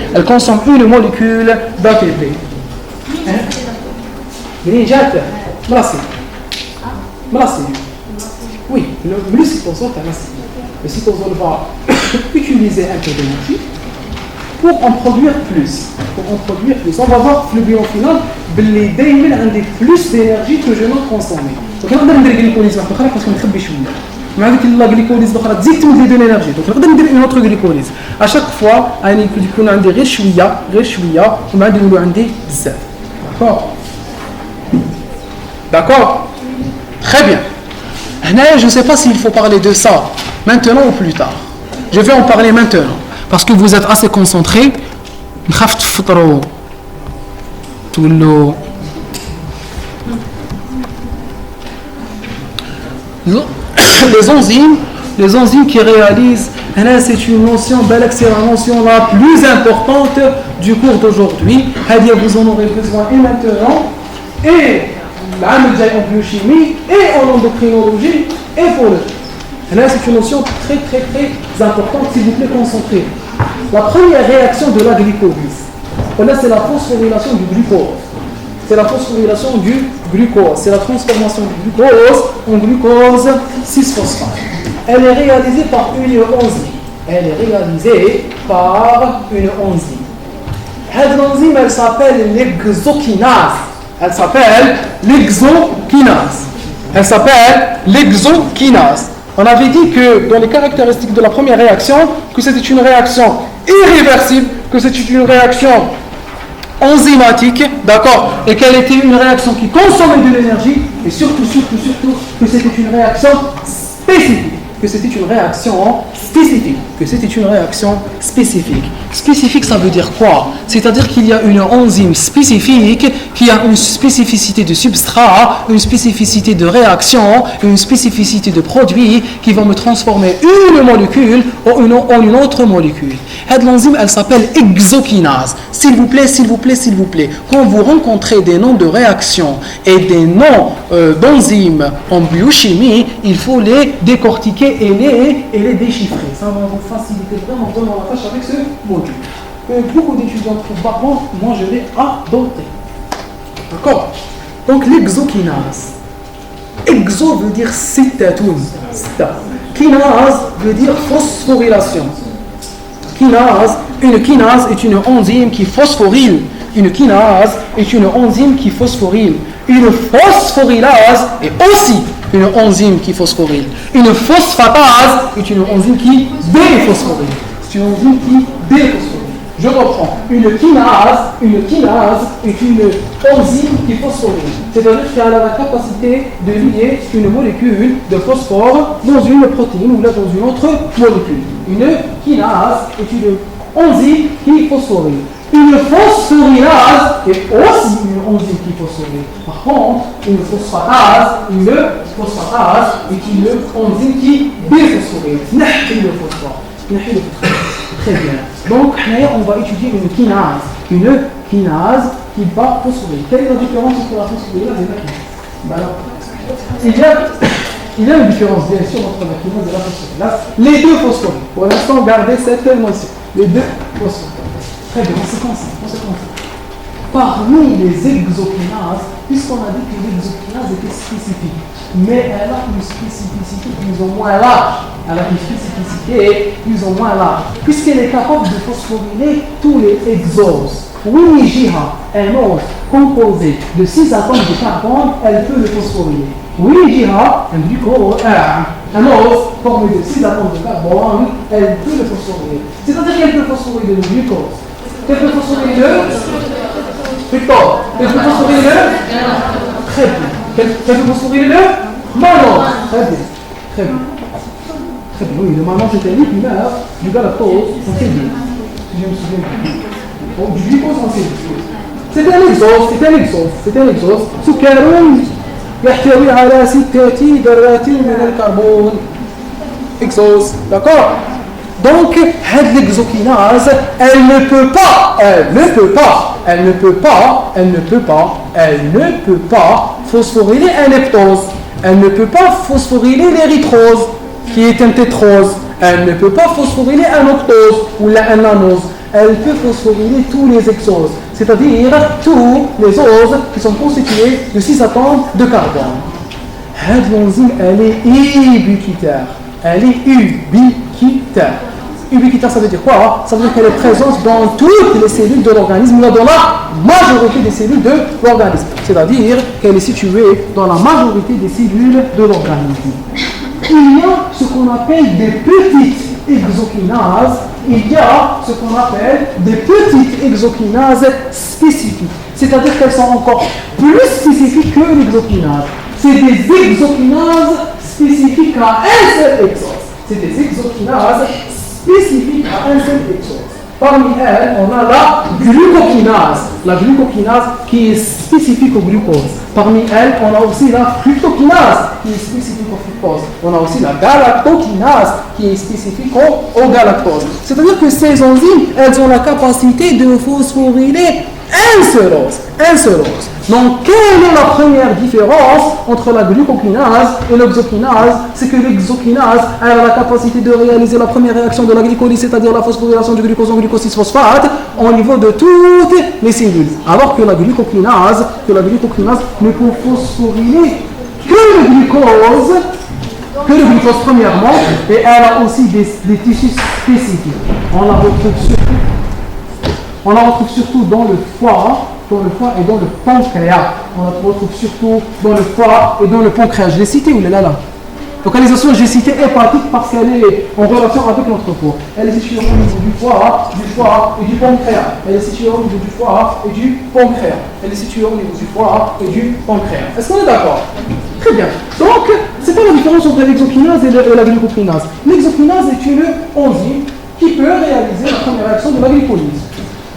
Oui, le cytosol est un acide. Le cytosol va utiliser un peu d'énergie pour en produire plus. On va voir le bilan final, il y a plus d'énergie que je n'en consomme. Donc, on va faire une glycolyse parce qu'on ne خبي شويه. مع ذلك la glycolyse الاخرى تزيد تولي de l'énergie. Donc, on va faire une autre glycolyse. À chaque fois, يكون عندي غير شويه وما نديروا عندي بزاف. D'accord? Très bien. Je ne sais pas s'il faut parler de ça maintenant ou plus tard. Je vais en parler maintenant parce que vous êtes assez concentrés. Les enzymes qui réalisent, c'est une notion, c'est la notion la plus importante du cours d'aujourd'hui. Vous en aurez besoin et maintenant et en biochimie et en endocrinologie et pour le. Là, c'est une notion très très très importante, s'il vous plaît, concentrez. La première réaction de la glycolyse, là, c'est la phosphorylation du glucose. C'est la transformation du glucose en glucose 6-phosphate. Elle est réalisée par une enzyme. Cette enzyme, elle s'appelle l'exokinase. On avait dit que dans les caractéristiques de la première réaction, que c'était une réaction irréversible, que c'était une réaction enzymatique, d'accord, et qu'elle était une réaction qui consommait de l'énergie, et surtout, que c'était une réaction spécifique. Spécifique, ça veut dire quoi? C'est-à-dire qu'il y a une enzyme spécifique qui a une spécificité de substrat, une spécificité de réaction, une spécificité de produit qui vont me transformer une molécule en une autre molécule. Cette enzyme, elle s'appelle exokinase. S'il vous plaît, quand vous rencontrez des noms de réactions et des noms d'enzymes en biochimie, il faut les décortiquer et les déchiffrer. Ça va vous faciliter vraiment la tâche avec ce module. Beaucoup d'étudiants trouvent pas bon, moi je l'ai adopté. D'accord? Donc l'exokinase. Exo veut dire cytatone. Kinase veut dire phosphorylation. Une kinase est une enzyme qui phosphoryle. Une phosphorylase est aussi une enzyme qui phosphoryle. Une phosphatase est une enzyme qui déphosphoryle. Je reprends. Une kinase est une enzyme qui phosphoryle. C'est-à-dire qu'elle a la capacité de lier une molécule de phosphore dans une protéine ou là dans une autre molécule. Une kinase est une enzyme qui phosphoryle. Une phosphorylase est aussi une enzyme qui phosphoryle. Par contre, une phosphatase est une enzyme qui déphosphoryle. Le phosphore. Très bien. Donc, on va étudier une kinase qui va phosphoryler. Quelle est la différence entre la phosphorylase et la kinase? Il y a une différence, bien sûr, entre la kinase et la phosphorylase. Les deux phosphorylent. Pour l'instant, gardez cette notion. Les deux phosphorylent. Très bien, on se concentre. parmi les exokinases, puisqu'on a dit que l'exokinase était spécifique, mais elle a une spécificité plus ou moins large. Elle a une spécificité plus ou moins large, puisqu'elle est capable de phosphoryler tous les exoses. Winijiha, un os composé de 6 atomes de carbone, elle peut le phosphoryler. Winijiha, un os formé de 6 atomes de carbone, elle peut le phosphoryler. C'est-à-dire qu'elle peut phosphoryler le glucose. Elle peut phosphoryler le Victor, elle peut phosphoryler le très bien. Elle peut phosphoryler le manose. Très bien. Très bien. Très bien. Oui, le manose c'était l'épimère du galactose, on sait bien. Si je me souviens bien. Donc, du glucose, on sait bien. C'est un exos. سكر يحتوي على 6 ذرات من الكربون. Exos, d'accord? Donc, l'exokinase, elle ne peut pas phosphoryler un heptose. Elle ne peut pas phosphoryler l'érythrose, qui est un tétrose. Elle ne peut pas phosphoryler un octose ou un nanose. Elle peut phosphoryler tous les exoses, c'est-à-dire tous les oses qui sont constitués de 6 atomes de carbone. Cette enzyme, elle est ubiquitaire. Ubiquitaire, ça veut dire quoi? Ça veut dire qu'elle est présente dans toutes les cellules de l'organisme, dans la majorité des cellules de l'organisme. C'est-à-dire qu'elle est située dans la majorité des cellules de l'organisme. Il y a ce qu'on appelle des petites exokinases. Il y a ce qu'on appelle des petites exokinases spécifiques. C'est-à-dire qu'elles sont encore plus spécifiques que l'exokinase. C'est des exokinases spécifiques à un seul exose. C'est des exokinases spécifiques à un seul exose. Parmi elles, on a la glucokinase. La glucokinase qui est spécifique au glucose. Parmi elles, on a aussi la fructokinase qui est spécifique au fructose. On a aussi la galactokinase qui est spécifique au galactose. C'est-à-dire que ces enzymes, elles ont la capacité de phosphoryler un seul os. Donc, quelle est la première différence entre la glucokinase et l'exokinase? C'est que l'exokinase a la capacité de réaliser la première réaction de la glycolyse, c'est-à-dire la phosphorylation du glucose en glucose 6-phosphate au niveau de toutes les cellules. Alors que la glucokinase ne peut phosphoryler que le glucose premièrement, et elle a aussi des tissus spécifiques. On la retrouve surtout dans le foie et dans le pancréas. On la retrouve surtout dans le foie et dans le pancréas. Je l'ai cité ou là? Localisation, j'ai cité hépatique parce qu'elle est en relation avec notre peau. Elle est située au niveau du foie et du pancréas. Elle est située au niveau du foie et du pancréas. Elle est située au niveau du foie et du pancréas. Est-ce qu'on est d'accord? Très bien. Donc, c'est pas la différence entre l'exokinase et la glucokinase. L'exokinase est une enzyme qui peut réaliser la première réaction de la glycolyse.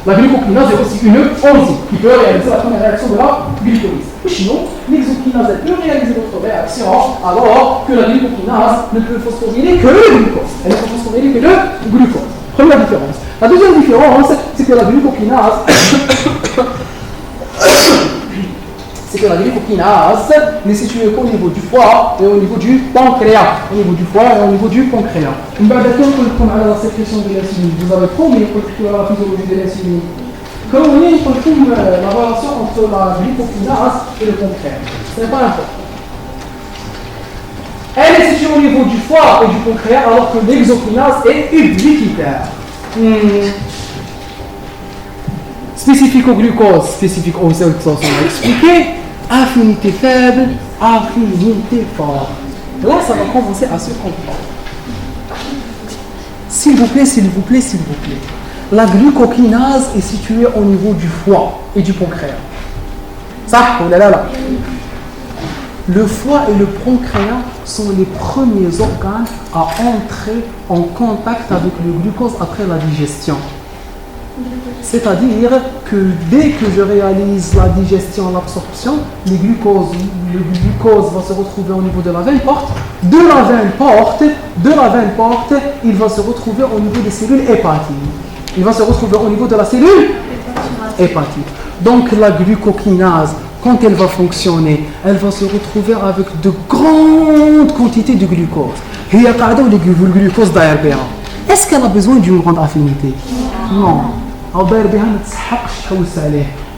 La glucokinase est aussi une enzyme qui peut réaliser la première réaction de la glycolyse. Sinon, l'exokinase peut réaliser notre réaction alors que la glucokinase ne peut phosphoryler que le glucose. Elle ne peut phosphoryler que le glucose. Première différence. La deuxième différence, c'est que la glucokinase n'est située qu'au niveau du foie et au niveau du pancréas. Au niveau du foie et au niveau du pancréas. Une fois qu'on a la sécrétion de l'insuline, vous avez promis la physiologie de l'insuline. Comment on trouve la relation entre la glucokinase et le pancréas? Ce n'est pas important. Elle est située au niveau du foie et du pancréas alors que l'exokinase est ubiquitaire. Spécifique au glucose, spécifique aux exos, on a expliqué. Affinité faible, affinité forte. Là, ça va commencer à se comprendre. S'il vous plaît. La glucokinase est située au niveau du foie et du pancréas. Ça, on est là. Le foie et le pancréas sont les premiers organes à entrer en contact avec le glucose après la digestion. C'est-à-dire que dès que je réalise la digestion, l'absorption, le glucose va se retrouver au niveau de la veine porte. De la veine porte, il va se retrouver au niveau des cellules hépatiques. Il va se retrouver au niveau de la cellule hépatique. Donc la glucokinase, quand elle va fonctionner, elle va se retrouver avec de grandes quantités de glucose. Il y a le glucose d'ARBA. Est-ce qu'elle a besoin d'une grande affinité? Non.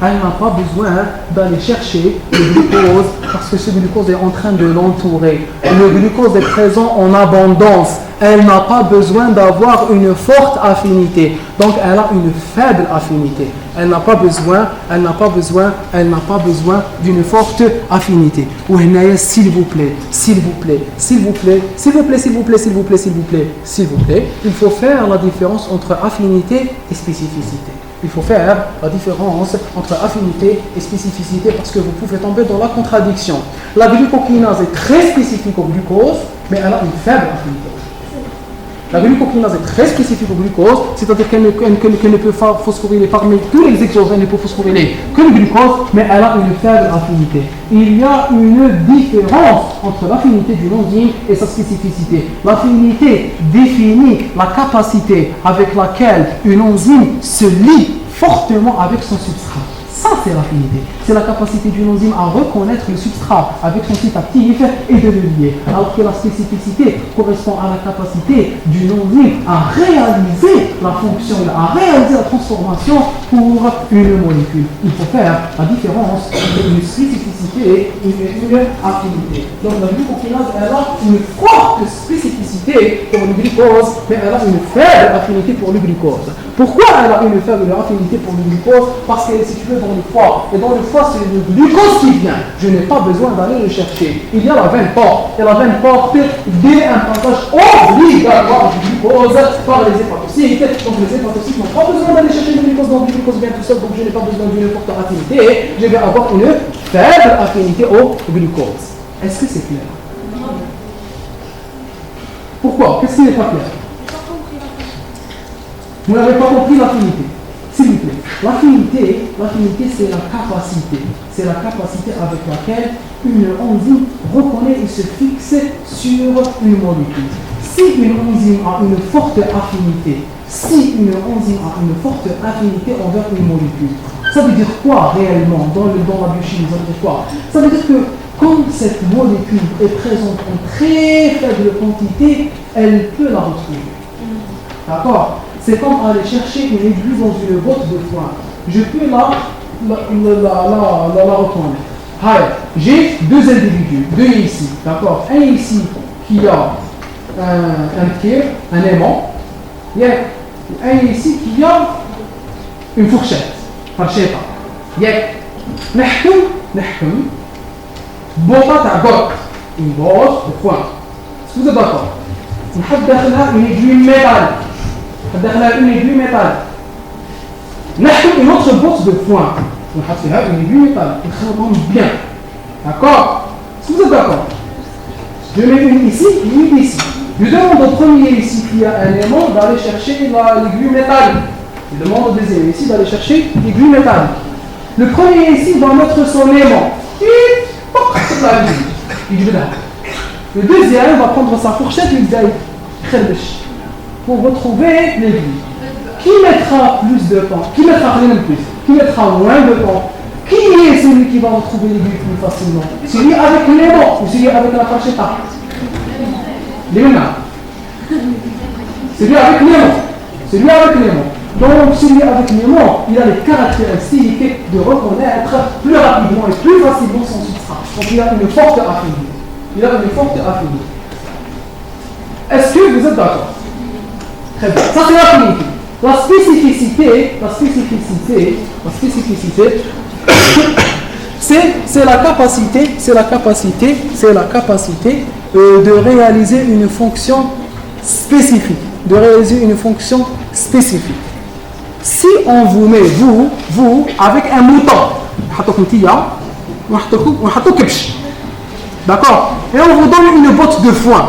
elle n'a pas besoin d'aller chercher le glucose parce que ce glucose est en train de l'entourer. Le glucose est présent en abondance. Elle n'a pas besoin d'avoir une forte affinité. Donc elle a une faible affinité. Elle n'a pas besoin d'une forte affinité. S'il vous plaît, il faut faire la différence entre affinité et spécificité. Il faut faire la différence entre affinité et spécificité parce que vous pouvez tomber dans la contradiction. La glucokinase est très spécifique au glucose, mais elle a une faible affinité. La glucokinase est très spécifique au glucose, c'est-à-dire qu'elle ne peut phosphoryler parmi tous les exogènes, ne peut phosphoryler que le glucose, mais elle a une faible affinité. Il y a une différence entre l'affinité d'une enzyme et sa spécificité. L'affinité définit la capacité avec laquelle une enzyme se lie fortement avec son substrat. Ça, c'est l'affinité. C'est la capacité d'une enzyme à reconnaître le substrat avec son site actif et de le lier. Alors que la spécificité correspond à la capacité d'une enzyme à réaliser la fonction, à réaliser la transformation pour une molécule. Il faut faire la différence entre une spécificité et une affinité. Donc la glucokinase, elle a une forte spécificité pour le glucose, mais elle a une faible affinité pour le glucose. Pourquoi elle a une faible affinité pour le glucose? Parce qu'elle est située dans le foie. Et dans le foie, c'est le glucose qui vient. Je n'ai pas besoin d'aller le chercher. Il y a la veine porte. Et la veine porte dès un passage obligatoire du glucose par les hépatocytes. Donc les hépatocytes n'ont pas besoin d'aller chercher le glucose. Donc le glucose vient tout seul. Donc je n'ai pas besoin d'une forte affinité. Je vais avoir une faible affinité au glucose. Est-ce que c'est clair? Pourquoi? Qu'est-ce qui n'est pas clair? Vous n'avez pas compris l'affinité. S'il vous plaît. L'affinité, c'est la capacité. C'est la capacité avec laquelle une enzyme reconnaît et se fixe sur une molécule. Si une enzyme a une forte affinité, envers une molécule, ça veut dire quoi réellement dans la biochimie? Ça veut dire quoi? Ça veut dire que quand cette molécule est présente en très faible quantité, elle peut la retrouver. D'accord? C'est comme aller chercher une aiguille dans une botte de foin. Je peux la retourner. J'ai deux individus, deux ici, d'accord? Un ici qui a un tir, un aimant, et un ici qui a une fourchette, farcheta. نحكم بوطة تاع قط، une botte de foin. Est-ce que vous êtes d'accord? نحط داخلها une aiguille métal. une aiguille métal. نحكم une autre botte de foin. ونحط فيها une aiguille métal. نخلطهم bien. D'accord? Est-ce que vous êtes d'accord? Je mets une ici, une ici. Je demande au premier ici qui a un aimant d'aller chercher l'aiguille métallique. Je demande au deuxième ici d'aller chercher l'aiguille métallique. Le premier ici va mettre son aimant. Le deuxième va prendre sa fourchette pour retrouver l'aiguille. Qui mettra plus de temps? Qui mettra rien de plus? Qui mettra moins de temps? Qui est celui qui va retrouver l'aiguille plus facilement? Celui avec l'aimant ou celui avec la fourchette? Léonard. Celui avec l'aimant. Donc celui avec l'aimant, il a les caractéristiques de reconnaître plus rapidement et plus facilement son substrat. Donc il a une forte affinité. Est-ce que vous êtes d'accord? Très bien. Ça c'est l'affinité. La spécificité, c'est la capacité de réaliser une fonction spécifique. Si on vous met, vous, avec un mouton, d'accord, et on vous donne une botte de foin,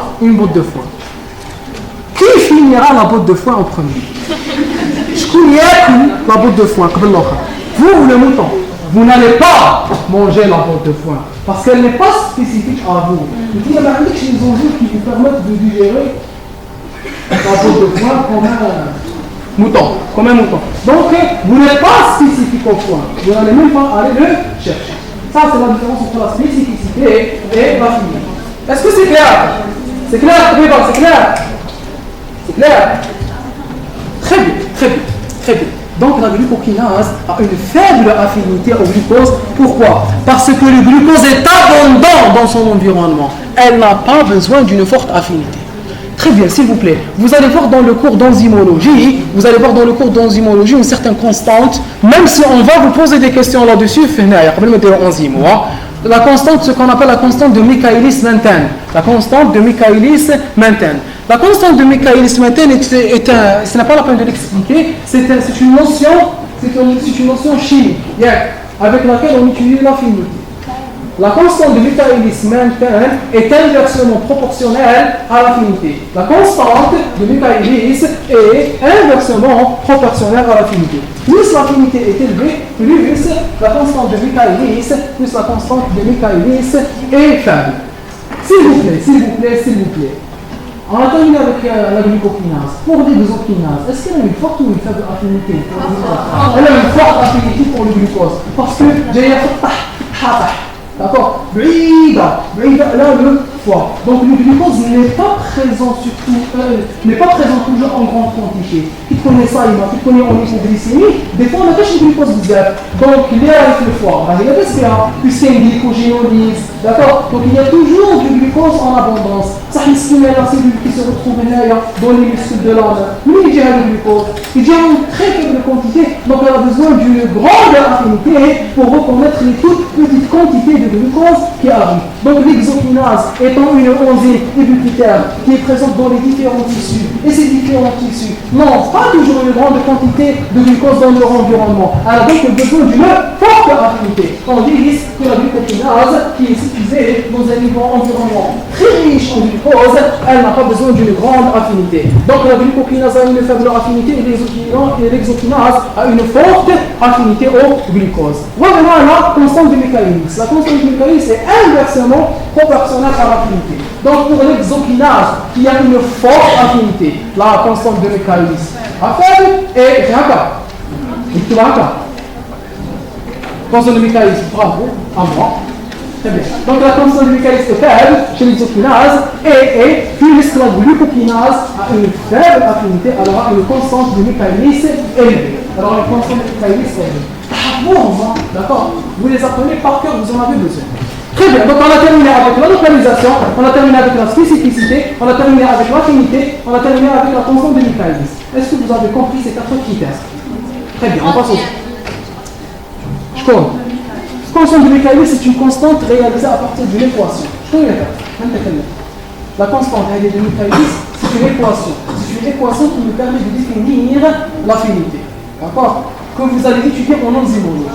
qui finira la botte de foin en premier? La botte de foin, vous ou le mouton? Vous n'allez pas manger la botte de foin parce qu'elle n'est pas spécifique à vous. Il y a des enzymes qui vous permettent de digérer la botte de foin comme un mouton. Donc, vous n'êtes pas spécifique au foin. Vous n'allez même pas aller le chercher. Ça, c'est la différence entre la spécificité et l'affinité. Est-ce que c'est clair? C'est clair? C'est clair? Très bien. Donc la glucokinase a une faible affinité au glucose. Pourquoi? Parce que le glucose est abondant dans son environnement. Elle n'a pas besoin d'une forte affinité. Très bien, s'il vous plaît. Vous allez voir dans le cours d'enzymologie, une certaine constante, même si on va vous poser des questions là-dessus, la constante, ce qu'on appelle la constante de Michaelis-Menten. La constante de Michaelis-Menten. La constante de Michaelis-Menten ce n'est pas la peine de l'expliquer, c'est une notion chimique, avec laquelle on utilise l'affinité. La constante de Michaelis-Menten est inversement proportionnelle à l'affinité. La constante de Michaelis est inversement proportionnelle à l'affinité. Plus l'affinité est élevée, plus la constante de Michaelis, est faible. S'il vous plaît. On a terminé avec la glucokinase. Pour l'exokinase, est-ce qu'elle a une forte ou une faible affinité pour le glucose? Elle a une forte affinité pour le glucose. Parce que j'ai d'accord, là le foie. Donc le glucose n'est pas présent toujours en grande quantité. Qui connaît ça, qui connaît en hypoglycémie, des fois on attache le glucose bizarre. Donc il est avec le foie. Il y a des cas, puisqu'il y a une glycogénolyse, d'accord. Donc il y a toujours du glucose en abondance. Ça risque la cellule qui se retrouve dans les muscles de l'âme. Lui il gère le glucose. Il gère une très faible quantité, donc elle a besoin d'une grande affinité pour reconnaître les toutes petites quantités de glucose qui arrivent. Donc l'exokinase étant une enzyme ubiquitaire qui est présente dans les différents tissus, et ces différents tissus n'ont pas toujours une grande quantité de glucose dans leur environnement. Alors donc il a besoin d'une forte affinité. On dit que la glucokinase, qui est située dans un environnement très riche en glucose, elle n'a pas besoin d'une grande affinité. Donc la glucokinase a une faible affinité et l'exokinase a une forte affinité au glucose. Revenons à la constante de Michaelis. La constante de Michaelis est inversement proportionnelle à l'affinité. Donc pour l'exokinase qui a une forte affinité, la constante de Michaelis a faible et Raka. Constante de Michaelis, bravo, à moi. Très bien. Donc la constante de Michaelis est faible chez l'exokinase et puisque la glucokinase a une faible affinité, alors une constante de Michaelis élevée. Alors une constante de Michaelis élevée. D'accord. Vous les apprenez par cœur, vous en avez besoin. Très bien, donc on a terminé avec la localisation, on a terminé avec la spécificité, on a terminé avec l'affinité, on a terminé avec la constante de Michaelis. Est-ce que vous avez compris ces 4 critères? Très bien, on passe au... Je compte. La constante de Michaelis, c'est une constante réalisée à partir d'une équation. Je connais la constante de Michaelis, c'est une équation. C'est une équation qui nous permet de définir l'affinité. D'accord? Que vous allez étudier en enzymologie.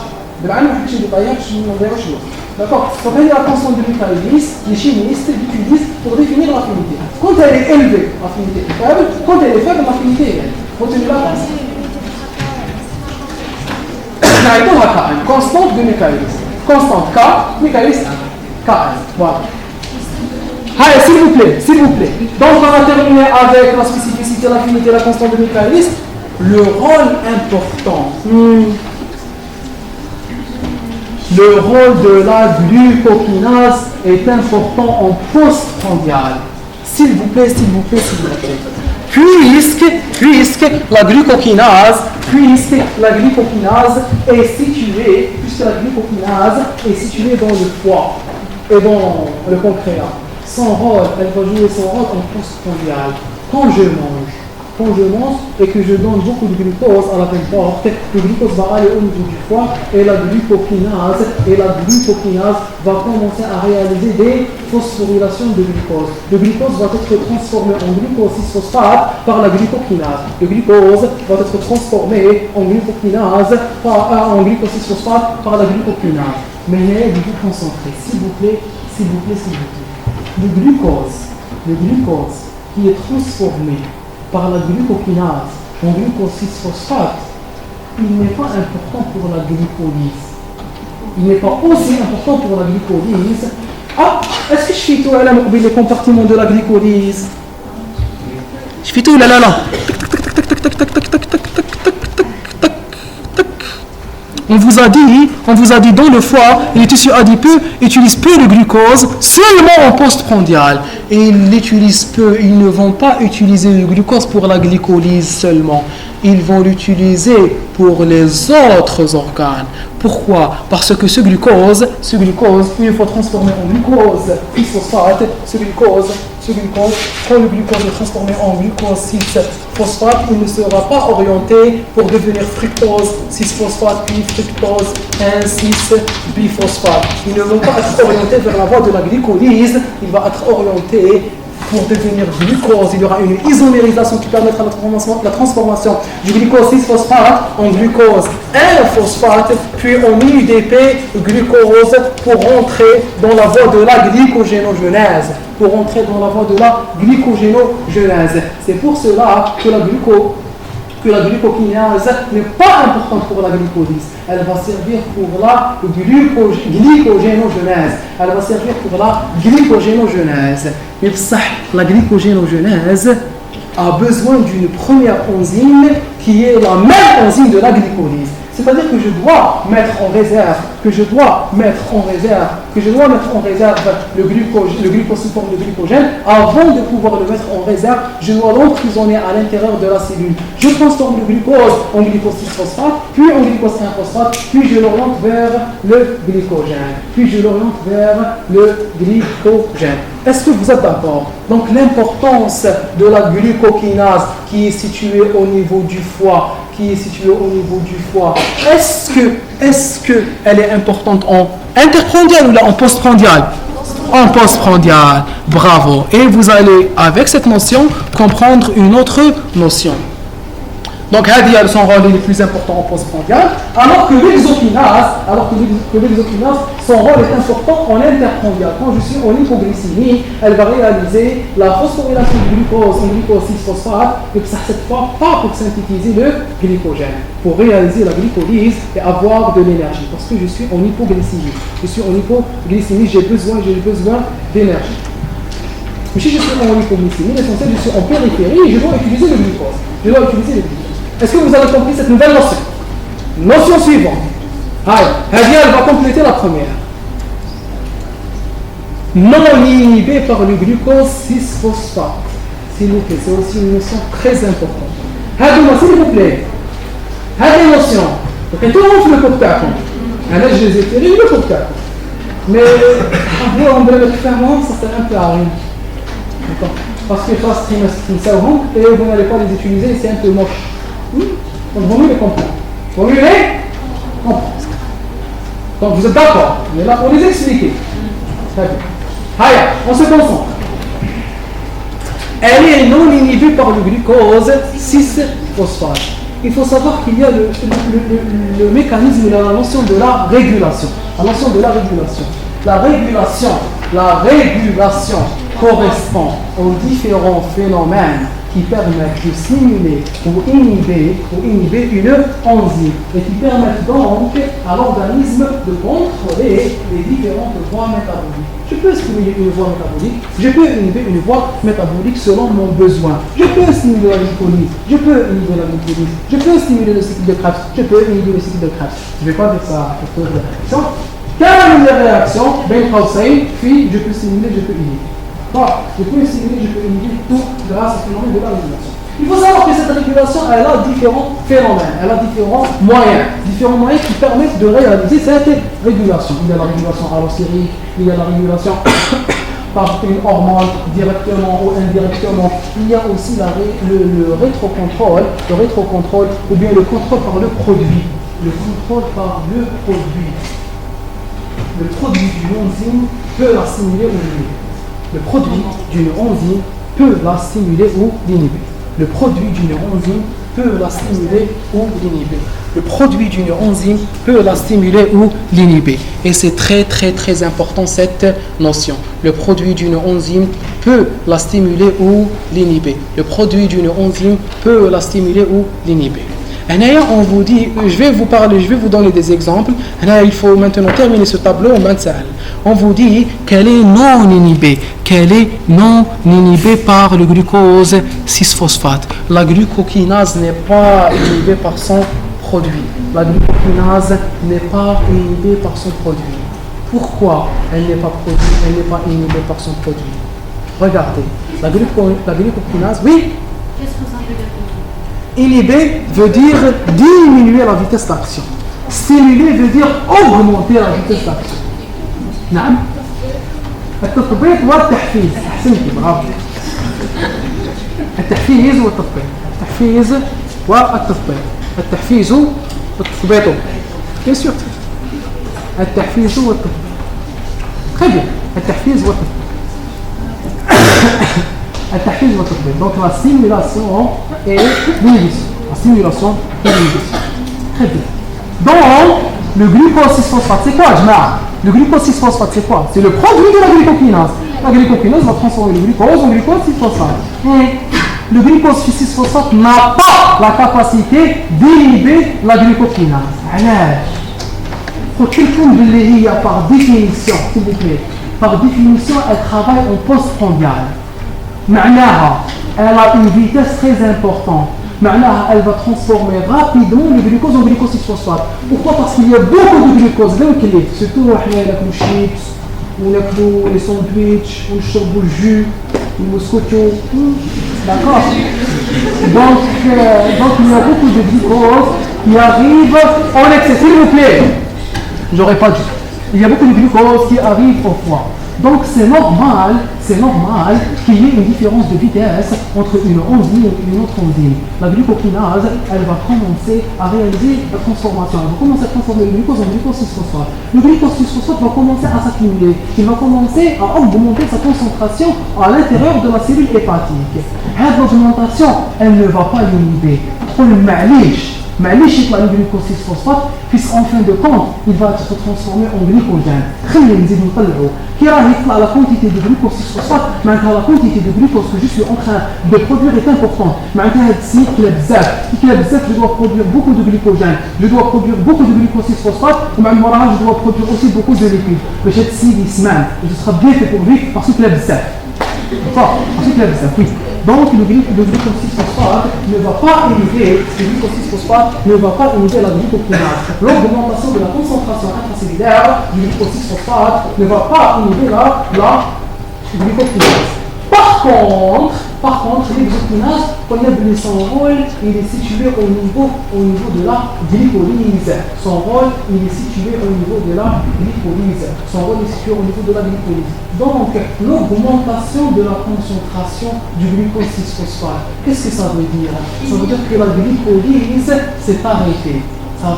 D'accord? Donc, la constante de Michaelis, les chimistes l'utilisent pour définir l'affinité. Quand elle est élevée, l'affinité est faible. Quand elle est faible, l'affinité est élevée. Retenez la constante. Constante de Michaelis. Constante K, Michaelis Kn. Voilà. Allez, s'il vous plaît. Donc on a terminé avec la spécificité, l'affinité, la constante de Michaelis. Le rôle important. Le rôle de la glucokinase est important en postprandial. S'il vous plaît. Puisque la glucokinase est située dans le foie et dans le pancréas. Elle va jouer son rôle en postprandial. Quand je mange et que je donne beaucoup de glucose à la veine porte, le glucose va aller au niveau du foie et la glucokinase va commencer à réaliser des phosphorylations de glucose. Le glucose va être transformé en glucose 6-phosphate par la glucokinase. Le glucose va être transformé en glucose 6-phosphate par la glucokinase. Mais de vous concentrer, s'il vous plaît. Le glucose qui est transformé par la glucokinase en glucose 6-phosphate, il n'est pas important pour la glycolyse. Il n'est pas aussi important pour la glycolyse. Ah, est-ce que je fais tout à les compartiments de la glycolyse? Je fais tout là. On vous a dit dans le foie, les tissus adipeux utilisent peu de glucose seulement en postprandial. Et ils l'utilisent peu, ils ne vont pas utiliser le glucose pour la glycolyse seulement. ils vont l'utiliser pour les autres organes. Pourquoi? Parce que ce glucose, une fois transformé en glucose 6-phosphate, ce glucose, quand le glucose est transformé en glucose 6-phosphate, il ne sera pas orienté pour devenir fructose 6-phosphate, puis fructose 1,6-biphosphate. Il ne va pas être orienté vers la voie de la glycolyse, il va être orienté pour devenir glucose. Il y aura une isomérisation qui permettra la transformation du glucose 6-phosphate en glucose 1-phosphate, puis en UDP glucose pour rentrer dans la voie de la glycogénogenèse. C'est pour cela que la glucokinase n'est pas importante pour la glycolyse. Elle va servir pour la glycogénogenèse. La glycogénogenèse a besoin d'une première enzyme qui est la même enzyme de la glycolyse. C'est-à-dire que je dois mettre en réserve le glucosylforme de glycogène. Avant de pouvoir le mettre en réserve, je dois l'emprisonner à l'intérieur de la cellule. Je transforme le glucose en glucose 6-phosphate, puis en glucose 1-phosphate, puis je l'oriente vers le glycogène. Est-ce que vous êtes d'accord? Donc l'importance de la glucokinase qui est située au niveau du foie, est-ce qu'elle est importante en interprandial ou là en postprandial? En postprandial, bravo. Et vous allez, avec cette notion, comprendre une autre notion. Donc, Hadi a son rôle le plus important en postprandial, alors que l'exokinase, son rôle est important en interprandial. Quand je suis en hypoglycémie, elle va réaliser la phosphorylation du glucose en glucose 6-phosphate, et cette fois pas pour synthétiser le glycogène, pour réaliser la glycolyse et avoir de l'énergie, parce que je suis en hypoglycémie. J'ai besoin d'énergie. Mais si je suis en hypoglycémie, l'essentiel, je suis en périphérie et je dois utiliser le glucose. Est-ce que vous avez compris cette nouvelle notion? Notion suivante. Hadia, elle va compléter la première. Non inhibé par le glucose 6-phosphate. S'il vous plaît, c'est aussi une notion très importante. Hadia, s'il vous plaît. Hadia notion. Donc, tout le monde fait le cocktail. Je les ai tirés, le cocktail. Mais, on doit le faire, ça sert un peu à rien. D'accord? Parce que ça et vous n'allez pas les utiliser, c'est un peu moche. Donc, il vaut mieux les comprendre. Donc, vous êtes d'accord? On est là pour les expliquer. Très bien. On se concentre. Elle est non inhibée par le glucose 6-phosphate. Il faut savoir qu'il y a le mécanisme de la notion de la régulation. La régulation correspond aux différents phénomènes qui permettent de stimuler ou inhiber une enzyme et qui permettent donc à l'organisme de contrôler les différentes voies métaboliques. Je peux stimuler une voie métabolique, je peux inhiber une voie métabolique selon mon besoin. Je peux stimuler la glycolyse, je peux stimuler le cycle de Krebs, je peux inhiber le cycle de Krebs. Je ne vais pas dire ça à cause de la réaction. Quelle est la réaction? Puis je peux stimuler, je peux inhiber. Je peux stimuler, je peux inhiber tout grâce au phénomène de la régulation. Il faut savoir que cette régulation, elle a différents phénomènes, elle a différents moyens qui permettent de réaliser cette régulation. Il y a la régulation allostérique, il y a la régulation par une hormone directement ou indirectement. Il y a aussi le rétrocontrôle, ou bien le contrôle par le produit. Le produit d'une enzyme peut la stimuler ou l'inhiber. Le produit d'une enzyme peut la stimuler ou l'inhiber. Et c'est très très très important cette notion. Le produit d'une enzyme peut la stimuler ou l'inhiber. On vous dit, je vais vous donner des exemples. Il faut maintenant terminer ce tableau. On vous dit qu'elle est non inhibée par le glucose 6-phosphate. La glucokinase n'est pas inhibée par son produit. Pourquoi elle n'est pas inhibée par son produit? Regardez, la glucokinase, oui. Qu'est-ce que ça veut dire? Inhiber veut dire diminuer la vitesse d'action. Stimuler veut dire augmenter la vitesse d'action. نعم. التثبيط والتحفيز. أحسنتي برافو. التحفيز والتثبيط. التحفيز والتثبيط. التحفيز والتثبيط. Bien sûr. التحفيز والتثبيط. Très bien. التحفيز والتثبيط. التحفيز والتثبيط. Donc la stimulation et l'inhibition. La stimulation et l'inhibition. Très bien. Donc le glucose 6-phosphate, c'est quoi, Jma? Le glucose 6-phosphate, c'est quoi? C'est le produit de la glycokinase. La glycokinase va transformer le glucose en glucose 6-phosphate. Le glucose 6-phosphate n'a pas la capacité d'inhiber la glycokinase. Alors, quelqu'un de l'EIA, par définition, s'il vous plaît, par définition, elle travaille en postprandial. Elle a une vitesse très importante. Elle va transformer rapidement le glucose en glucose 6-phosphate. Pourquoi? Parce qu'il y a beaucoup de glucose dans le clé. Surtout, on a les chips, on a les sandwichs, on a le jus, le moscoto. D'accord? Donc, il y a beaucoup de glucose qui arrive en excès. S'il vous plaît, j'aurais pas dit. Il y a beaucoup de glucose qui arrive au foie. Donc c'est normal qu'il y ait une différence de vitesse entre une enzyme et une autre enzyme. La glucokinase, elle va commencer à réaliser la transformation. Elle va commencer à transformer le glucose en glucose 6-phosphate. Le glucose 6-phosphate va commencer à s'accumuler. Il va commencer à augmenter sa concentration à l'intérieur de la cellule hépatique. Cette augmentation, elle ne va pas l'inhiber. معليش يطلع الجلوكوز 6-phosphate puisqu'en fin de compte il va être transformé en glycogène. خلينا نزيد نطلعوا كي راه يطلع la quantité de glucose 6-phosphate معناتها la quantité de glucose que je suis en train de produire est importante. معناتها هذا السيد كلا بزاف je dois produire beaucoup de glycogène, je dois produire beaucoup de glucose 6-phosphate ومع المراها je dois produire aussi beaucoup de lipides باش هذا السيد يسمع et ce sera bien fait pour lui parce que كلا بزاف. Parce que كلا بزاف oui. Donc le glucose 6-phosphate ne va pas inhiber, la glycokinase. L'augmentation de la concentration intracellulaire du glucose 6-phosphate ne va pas inhiber la glycokinase. Par contre, l'exokinase, son rôle, il est situé au niveau de la glycolyse. Son rôle, il est situé au niveau de la glycolyse. Donc, l'augmentation de la concentration du glucose 6-phosphate, qu'est-ce que ça veut dire? Ça veut dire que la glycolyse s'est arrêtée. Ça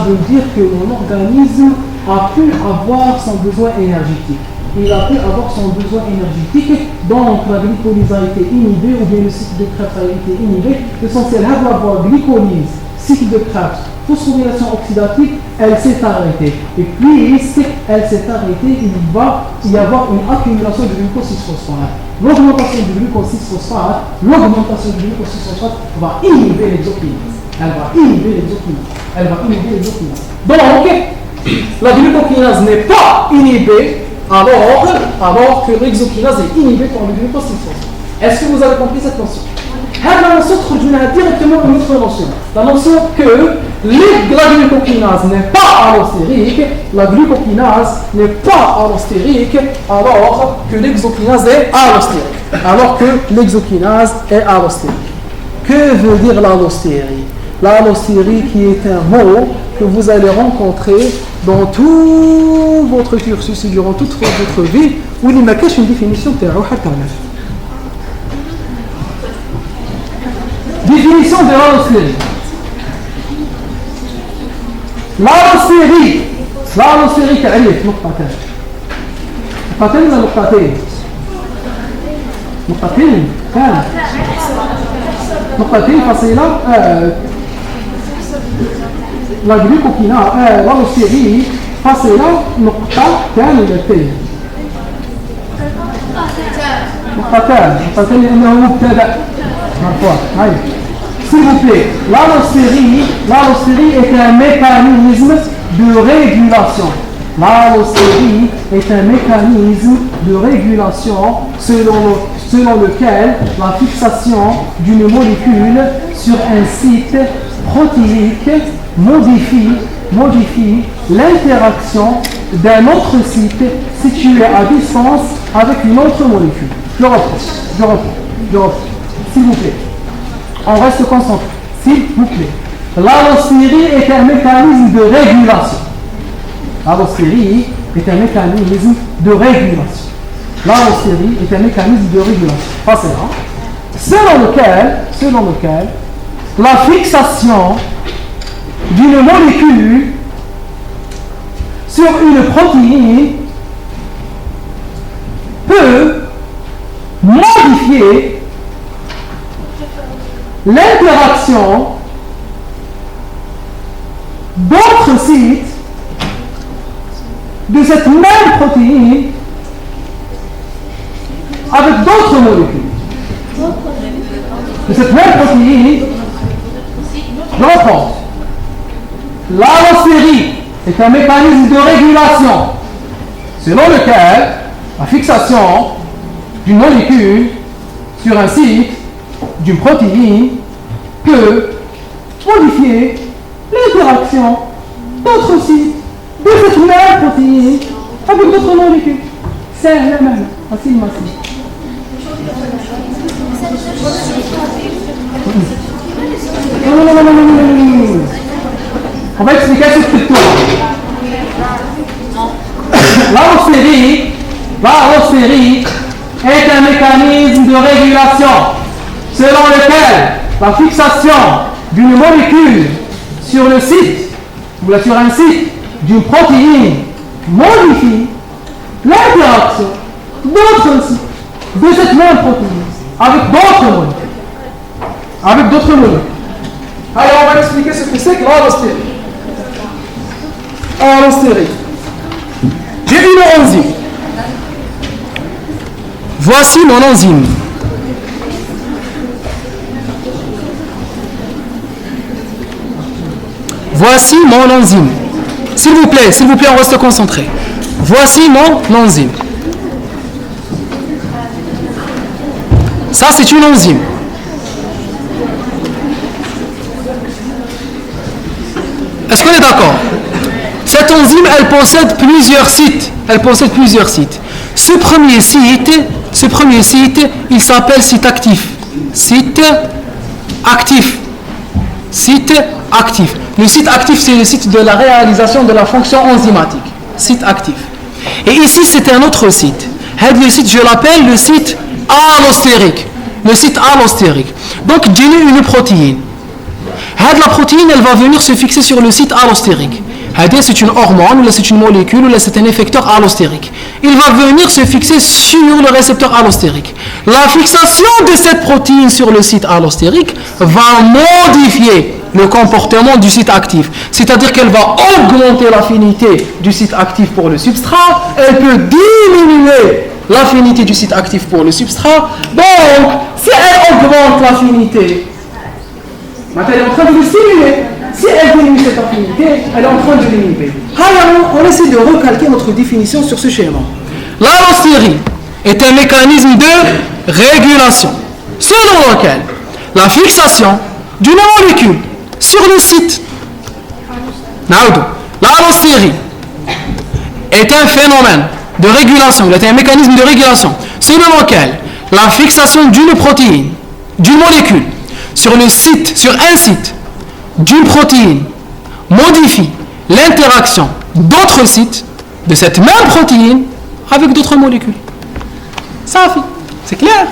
veut dire que mon organisme a pu avoir son besoin énergétique. Il a pu avoir son besoin énergétique, donc la glycolyse a été inhibée, ou bien le cycle de Krebs a été inhibé. L'essentiel, avoir glycolyse, cycle de Krebs, phosphorylation oxydative, elle s'est arrêtée. Et puisqu'elle s'est arrêtée, il va y avoir une accumulation de glucose 6-phosphate. L'augmentation du glucose 6-phosphate va inhiber l'exokinase. Elle va inhiber l'exokinase. Donc, la glucokinase n'est pas inhibée alors que l'exokinase est inhibée par le glucose 6-phosphate. Est-ce que vous avez compris cette notion? La notion directement une autre notion. La notion que la glucokinase n'est pas allostérique, alors que l'exokinase est allostérique. Que veut dire l'allostérie? L'allostérie qui est un mot que vous allez rencontrer dans tout votre cursus et durant toute votre vie, où il n'y a qu'une définition de définition de l'allostérie. L'allostérie تعريف نقطتين ولا نقطتين كان نقطتين فصيلة la glucokinase l'allostérie فصيلة نقطة كاملتين نقطتين لأنه مبتدأ مرفوع. S'il vous plaît, l'allostérie est un mécanisme de régulation. L'allostérie est un mécanisme de régulation selon lequel la fixation d'une molécule sur un site protéique modifie l'interaction d'un autre site situé à distance avec une autre molécule. Je reprends. s'il vous plaît. On reste concentré, s'il vous plaît. L'allostérie est un mécanisme de régulation. L'allostérie est un mécanisme de régulation. L'allostérie est un mécanisme de régulation. Passez là. Selon lequel la fixation d'une molécule sur une protéine peut modifier l'interaction d'autres sites de cette même protéine avec d'autres molécules. De cette même protéine, je reprends. L'allostérie est un mécanisme de régulation selon lequel la fixation d'une molécule sur un site d'une protéine peut modifier l'interaction d'autres sites de cette même protéine avec d'autres molécules. C'est la même. Facile. Non. On va expliquer ce truc. L'allostérie est un mécanisme de régulation selon lequel la fixation d'une molécule sur le site ou sur un site d'une protéine modifie l'interaction d'autres sites de cette même protéine avec d'autres molécules. Alors on va expliquer ce que c'est que l'allostérie. J'ai une enzyme. Voici mon enzyme. Voici mon enzyme. S'il vous plaît, on reste concentré. Voici mon enzyme. Ça, c'est une enzyme. Est-ce qu'on est d'accord? Cette enzyme, elle possède plusieurs sites. Ce premier site, il s'appelle site actif. Site actif. Le site actif, c'est le site de la réalisation de la fonction enzymatique. Site actif. Et ici, c'est un autre site. Le site, je l'appelle le site allostérique. Donc, j'ai une protéine. La protéine, elle va venir se fixer sur le site allostérique. C'est une hormone, ou c'est une molécule, ou c'est un effecteur allostérique. Il va venir se fixer sur le récepteur allostérique. La fixation de cette protéine sur le site allostérique va modifier le comportement du site actif. C'est-à-dire qu'elle va augmenter l'affinité du site actif pour le substrat, elle peut diminuer l'affinité du site actif pour le substrat. Donc, si elle augmente l'affinité, maintenant elle est en train de le stimuler. Si elle diminue cette affinité, elle est en train de l'inhiber. Alors, on essaie de recalquer notre définition sur ce schéma. L'allostérie est un mécanisme de régulation selon lequel la fixation d'une molécule sur le site. L'allostérie est un phénomène de régulation, il est un mécanisme de régulation selon lequel la fixation d'une protéine, d'une molécule sur un site d'une protéine modifie l'interaction d'autres sites de cette même protéine avec d'autres molécules. Ça fait, c'est clair?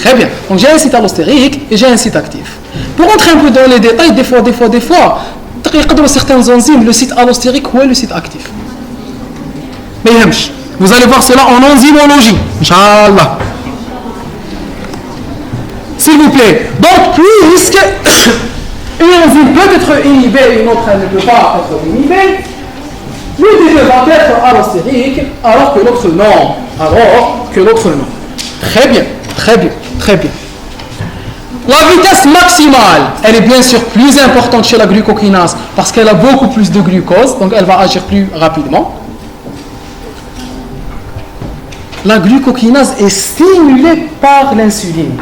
Très bien. Donc j'ai un site allostérique et j'ai un site actif. Pour rentrer un peu dans les détails, des fois, dans certaines enzymes, le site allostérique ou le site actif. Mais vous allez voir cela en enzymologie. Inch'Allah. S'il vous plaît. Donc, puisque une enzyme peut être inhibée et une autre elle ne peut pas être inhibée, l'une des deux va être allostérique alors que l'autre non. Très bien. La vitesse maximale, elle est bien sûr plus importante chez la glucokinase parce qu'elle a beaucoup plus de glucose, donc elle va agir plus rapidement. La glucokinase est stimulée par l'insuline,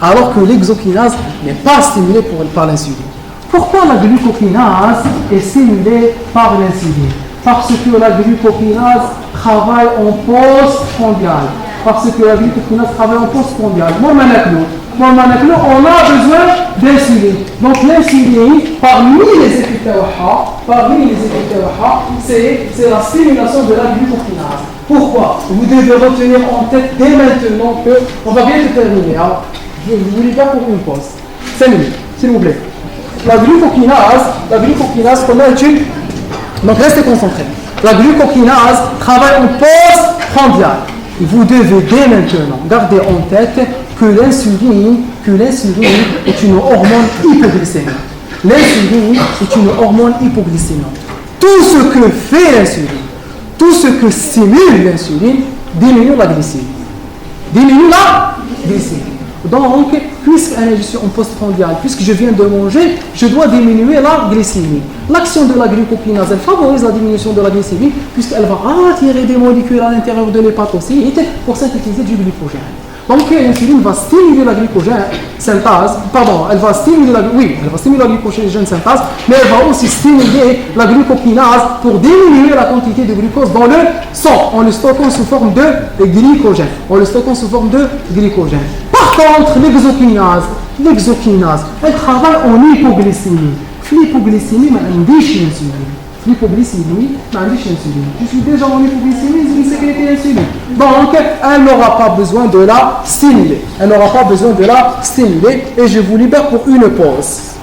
alors que l'exokinase n'est pas stimulée par l'insuline. Pourquoi la glucokinase est stimulée par l'insuline? Parce que la glucokinase travaille en postprandial. Bon, maintenant, on a besoin d'insuline. Donc, l'insuline, parmi les effets c'est la stimulation de la glucokinase. Pourquoi? Vous devez retenir en tête dès maintenant que, on va bientôt terminer. Alors, je vous libère pour une pause. 5 minutes, s'il vous plaît. La glucokinase, comment est-il? Donc, restez concentrés. La glucokinase travaille en post-prandial. Vous devez dès maintenant garder en tête que l'insuline est une hormone hypoglycémique. L'insuline est une hormone hypoglycémique. Tout ce que fait l'insuline, tout ce que stimule l'insuline, diminue la glycémie. Donc, puisque je suis en post-prandial, puisque je viens de manger, je dois diminuer la glycémie. L'action de la glucokinase, elle favorise la diminution de la glycémie, puisqu'elle va attirer des molécules à l'intérieur de l'hépatocyte pour synthétiser du glycogène. Donc, l'insuline va stimuler la glycogène synthèse, elle va stimuler la glycogène synthèse, mais elle va aussi stimuler la glucokinase pour diminuer la quantité de glucose dans le sang, en le stockant sous forme de glycogène. Par contre, l'exokinase, elle travaille en hypoglycémie. L'hypoglycémie, je suis déjà en hypoglycémie, je vais sécréter l'insuline. Donc, elle n'aura pas besoin de la stimuler. Et je vous libère pour une pause.